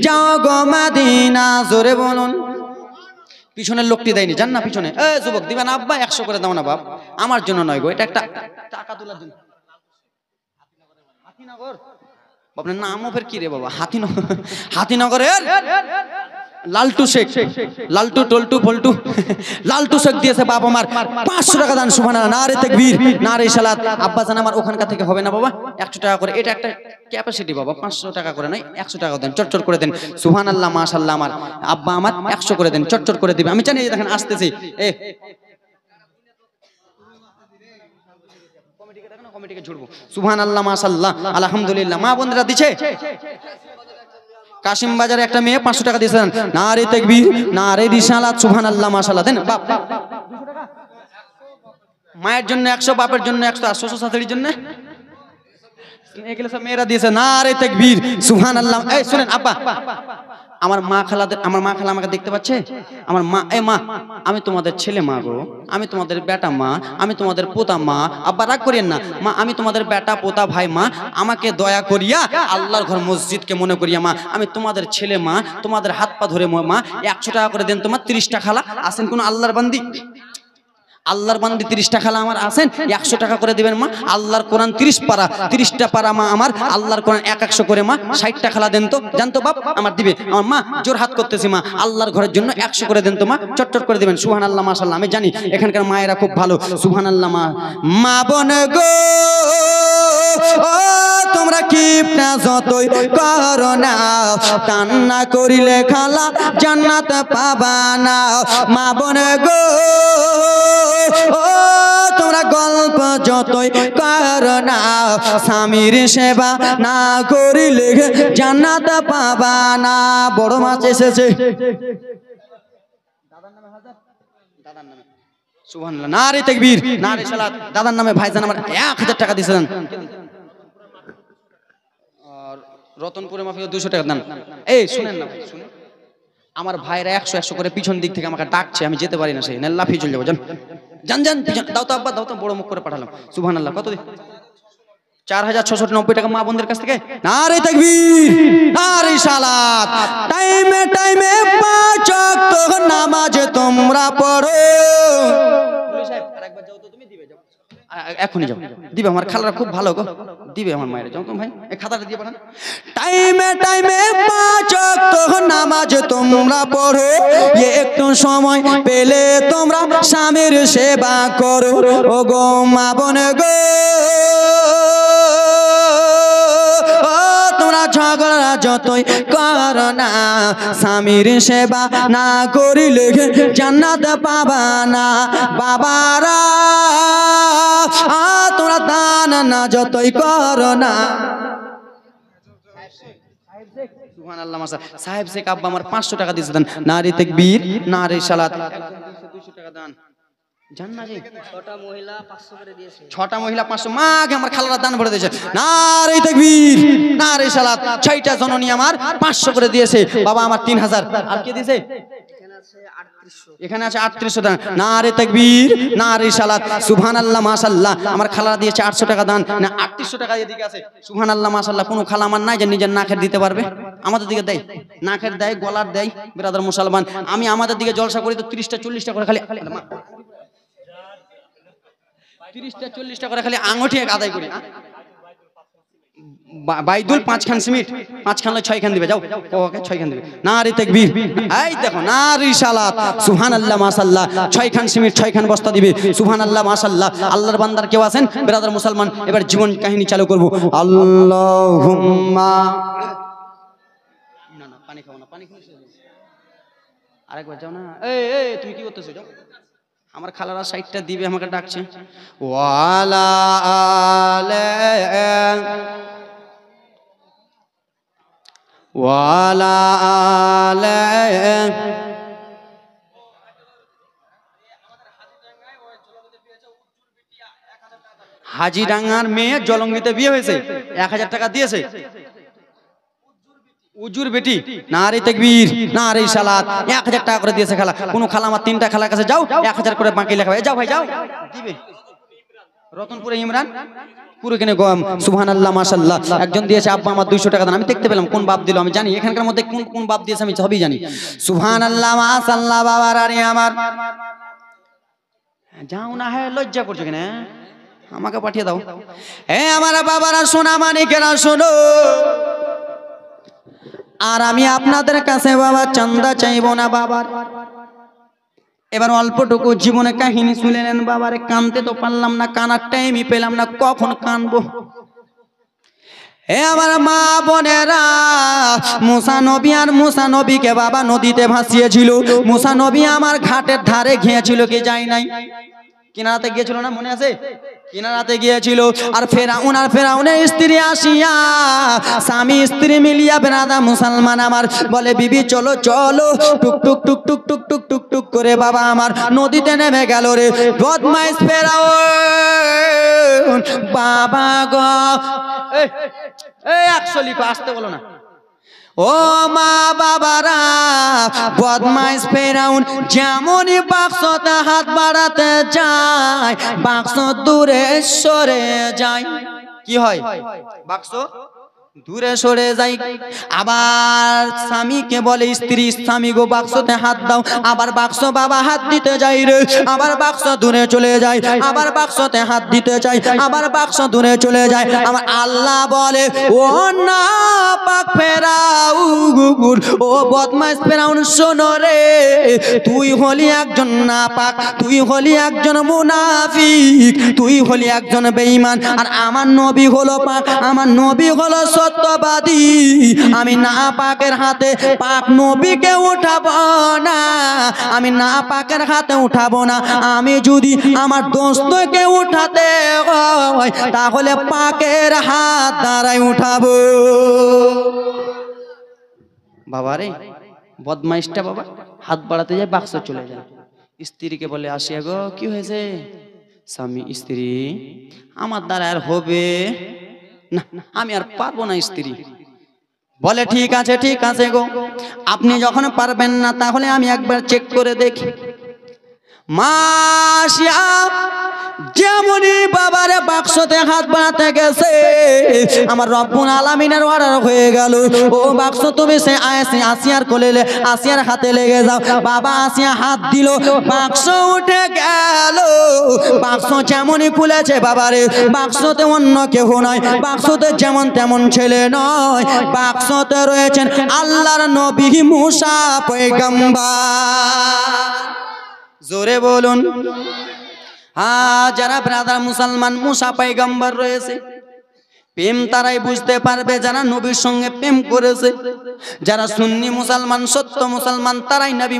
[SPEAKER 2] যাও গো মদিনা। জোরে বলুন। পিছনের লোকটি দেয়নি, জান না পিছনে। এ যুবক দিবেন আব্বা, 100 করে দাও না বাপ, আমার জন্য নয় গো, এটা একটা টাকা তোলার জন্য। হাতিনগর আপনার নামও ফের কি রে বাবা? হাতিনগরের লালটু শেখ, লালটু টলটু পল্টু, লালটু শেখ দিয়েছে বাপ আমার 500 টাকা দান। সুবহানাল্লাহ, নারে তাকবীর, নারে সালাত। আব্বা জান আমার ওখানকার থেকে হবে না বাবা, 100 টাকা করে, এটা একটা ক্যাপাসিটি বাবা, 500 টাকা করে নয়, 100 টাকা দেন, চট করে দেন। সুবহানাল্লাহ মাশাআল্লাহ। আমার আব্বা আমার 100 করে দেন, চট করে দিবে, আমি জানি। এই দেখেন আসতেছি, কমিটিকে ঝুড়বো। সুবহানাল্লাহ মাশাআল্লাহ, আলহামদুলিল্লাহ। মা বোনরা দিছে। কাশিম বাজারে একটা মেয়ে 500 টাকা দিয়েছেন, নারে তাকবীর, নারে রিসালাত, সুবহানাল্লাহ মাশাআল্লাহ। দেন বাপ 200 টাকা। মায়ের জন্য 100, বাপের জন্য 100, আর শ্বশুর শাশুড়ির জন্য এগুলো সব মেয়েরা দিয়েছে। নারে তাকবীর, সুবহানাল্লাহ। এই শুনেন আব্বা, আমার মা খালা আমাকে দেখতে পাচ্ছে। আমার মা, এ মা, আমি তোমাদের ছেলে মা গো, আমি তোমাদের বেটা মা, আমি তোমাদের পোতা মা। আব্বা রাগ করিয়েন না মা, আমি তোমাদের বেটা পোতা ভাই মা, আমাকে দয়া করিয়া আল্লাহর ঘর মসজিদকে মনে করিয়া মা, আমি তোমাদের ছেলে মা, তোমাদের হাত পা ধরে মা 100 টাকা করে দেন। তোমার 30 টাকা খালা আসেন কোন আল্লাহর বান্দি, আল্লাহর বান্দি 30 টাকা খালা আমার আসেন, 100 টাকা করে দিবেন মা। আল্লাহর কোরআন 30টা পারা মা আমার, আল্লাহর কোরআন 100 করে মা, 60 টাকা খালা দেন তো, জানতো বাপ আমার দিবে। আমার মা জোর হাত করতেছি মা, আল্লাহর ঘরের জন্য 100 করে দেন তো মা, চট করে দিবেন। সুবহানাল্লাহ মাশাআল্লাহ। আমি জানি এখানকার মায়েরা খুব ভালো। সুবহানাল্লাহ। মা বোন গো, ও তোমরা কিপটা যতই করো না, কান্না করিলে খালা জান্নাত পাবা না। মা বোন গো, ও তোমরা গল্প যতই করো না, স্বামীর সেবা না করিলে জান্নাত পাবা না। বড় মাছ এসেছে, দাদার নামে 1000, দাদার নামে। সুবহানাল্লাহ, নারে তাকবীর, নারে সালাত। দাদার নামে ভাইজান আমার 1000 টাকা দিয়েছেন। আর রতনপুরে মাফিয়া 200 টাকা দেন। এই শুনেন না ভাই, শুনেন, আমার ভাইরা 100 করে পিছন দিক থেকে আমাকে ডাকছে, আমি যেতে পারি না, সেই লাফিয়ে চলে যাবো। জান পিছন দাও তো আব্বা, দাও তো, বড় মুখ করে পাঠালাম। সুবহানাল্লাহ। কত দিন? 4690 টাকা মা বোনদের কাছ থেকে। নারে তাকবীর, নারে সালাত। টাইমে 5 ওয়াক্ত নামাজ তোমরা পড়ো। সাহেব আরেকবার যাও তো, তুমি দিবে, যাও এখনই যাও, দিবে। আমার খালারা খুব ভালো গো, দিবে আমার মায়ের। যাও তো ভাই, এই খাতাটা দিয়ে পাঠান। টাইমে 5 ওয়াক্ত নামাজ তোমরা পড়ো, একটু সময় পেলে তোমরা স্বামীর সেবা করো। ও গো মা বোন গো, তোমরা ঝগড়া যতই করো না, স্বামীর সেবা না করিলে জান্নাত পাবা না। বাবারা তোমরা দান না যতই করো না। সুবহানাল্লাহ মাশাআল্লাহ। সাহেব শেখ আব্বা আমার 500 টাকা দিয়েছে দেন। নারে তাকবীর, নারে সালাত। 200 টাকা দান। জান্নাতে 6টা মহিলা 500 করে দিয়েছে। 6টা মহিলা 500, মাকে আমার খালারা দান ভরে দিয়েছে। নারে তাকবীর, নারে সালাত। 6টা জননী আমার 500 করে দিয়েছে। বাবা আমার 3000। আর কে দিয়েছে? এখানে আছে 3800 দান। নারে তাকবীর, নারে সালাত। সুবহানাল্লাহ মাশাআল্লাহ। আমার খালারা দিয়েছে 800 টাকা দান। না 3800 টাকা এদিকে আছে। সুবহানাল্লাহ মাশাআল্লাহ। কোনো খালা আমার নাই যে নিজের নাকের দিতে পারবে, আমাদের দিকে দেয়, নাকের দেয়, গলার দেয়। ব্রাদার মুসলমান, আমি আমাদের দিকে জলসা করি তো 30টা 40টা করে খালি 30টা 40টা করে খালি আঙুঠি আদায় করি। বাইদুল 5 খান সিমেন্ট 5 খান 6 খান দিবে যাও ওকে 6 খান দিবে নারে তাকবীর এই দেখো নারী সালাত সুবহানাল্লাহ মাশাআল্লাহ 6 খান সিমেন্ট 6 খান বস্তা দিবে সুবহানাল্লাহ মাশাআল্লাহ আল্লাহর বান্দার কেউ আছেন ব্রাদার মুসলমান এবার জীবন কাহিনী চালু করব আল্লাহুম্মা না না পানি খাও না পানি খাও আরেকবার যাও না এই তুমি কি করতেছো যাও আমার খালারা সাইডটা দিবে আমাকে ডাকছে ওয়ালা আলে ওয়ালা আলে হাজিডাঙ্গার মেয়ে জলঙ্গিতে বিয়ে হয়েছে 1000 টাকা দিয়েছে উজুর বেটি নারে তাকবীর নারে সালাত 1000 টাকা করে দিয়েছে খালা কোন খালা আমার 3টা খালার কাছে যাও 1000 করে বাকি লেখা যাও ভাই যাও দিবে রতনপুরে ইমরান পুরো কিনে গম সুবহানাল্লাহ মাশাআল্লাহ একজন দিয়েছে আব্বা আমার 200 টাকা দেন আমি দেখতে পেলাম কোন বাপ দিল আমি জানি এখানকার মধ্যে কোন কোন বাপ দিয়েছে আমি সবই জানি সুবহানাল্লাহ মাশাআল্লাহ বাবার আরে আমার যাও না হে লজ্জা করছো কেন আমাকে পাঠিয়ে দাও এ আমার বাবারা সোনা মানিকেরা শোনো আর আমি আপনাদের কাছে বাবা চান্দা চাইবো না বাবার এবার অল্পটুকু জীবনে কাহিনী শুনে নেন বাবারে কানতে তো পারলাম না কানার টাইমই পেলাম না কখন কানবো আমার মা বোনেরা মুসা নবী আর মুসা নবীকে বাবা নদীতে ভাসিয়েছিল মুসা নবী আমার ঘাটের ধারে গিয়েছিল কি যাই নাই কিনারাতে গিয়েছিল না মনে আছে কিনারাতে গিয়েছিল আর ফেরাউনের স্ত্রী আসিয়া স্বামী স্ত্রী মিলিয়া বেনাদা মুসলমান আমার বলে বিবি চলো চলো টুক টুক টুক টুক টুক টুক টুক টুক করে বাবা আমার নদীতে নেমে গেল রে বদমাইশ ফেরাউন বাবা গো এই একচুয়ালি আসতে বলো না ও মা বাবারা বদমাইশ ফেরাউন যেমনই বাক্সতে হাত বাড়াতে যায় বাক্স দূরে সরে যায় কি হয় বাক্স দূরে সরে যায় আবার স্বামীকে বলে স্ত্রী স্বামী গো বাক্সতে হাত দাও আবার বাক্স বাবা হাত দিতে যাই রে আবার বাক্স দূরে চলে যায় আবার বাক্সতে হাত দিতে চাই আবার বাক্স দূরে চলে যায় আমার আল্লাহ বলে ও না পাক ফেরাউন ও বদমাইশ ফেরাউন শোনো রে তুই হলি একজন নাপাক তুই হলি একজন মুনাফিক তুই হলি একজন বেঈমান আর আমার নবী হলো পাক আমার নবী হলো সত্যবাদী আমি নাপাকের হাতে পাক নবীকে উঠাবো না আমি নাপাকের হাতে উঠাবো না আমি যদি আমার দোস্তকে উঠাতে হয় তাহলে পাকের হাত দ্বারাই উঠাবো বাবা রে বদমাইশটা বাবা হাত বাড়াতে যায় বাক্স চলে যায় স্ত্রীকে বলে আসিয়া গো কি হয়েছে স্বামী স্ত্রী আমার দ্বারা আর হবে না আমি আর পারবো না স্ত্রী বলে ঠিক আছে গো আপনি যখন পারবেন না তাহলে আমি একবার চেক করে দেখি মাশিয়া যেমনই বাবারে বাক্সতে হাত বানাতে গেছে আমার রব্বুল আলামিনের অর্ডার হয়ে গেল ও বাক্স তুমি সে আসিয়ার কোলে আসিয়ার হাতে লেগে যাও বাবা আসিয়া হাত দিল বাক্স উঠে গেল বাক্স যেমনই খুলেছে বাবারে বাক্সতে অন্য কেউ নয় বাক্সতে যেমন তেমন ছেলে নয় বাক্সতে রয়েছেন আল্লাহর নবী মুসা পয়গম্বর জোরে বলুন যারা ব্রাদার মুসলমান মুসা পয়গম্বর রয়েছে প্রেম তারাই বুঝতে পারবে যারা নবীর সঙ্গে প্রেম করেছে যারা সুন্নি মুসলমান সত্য মুসলমান তারাই নবী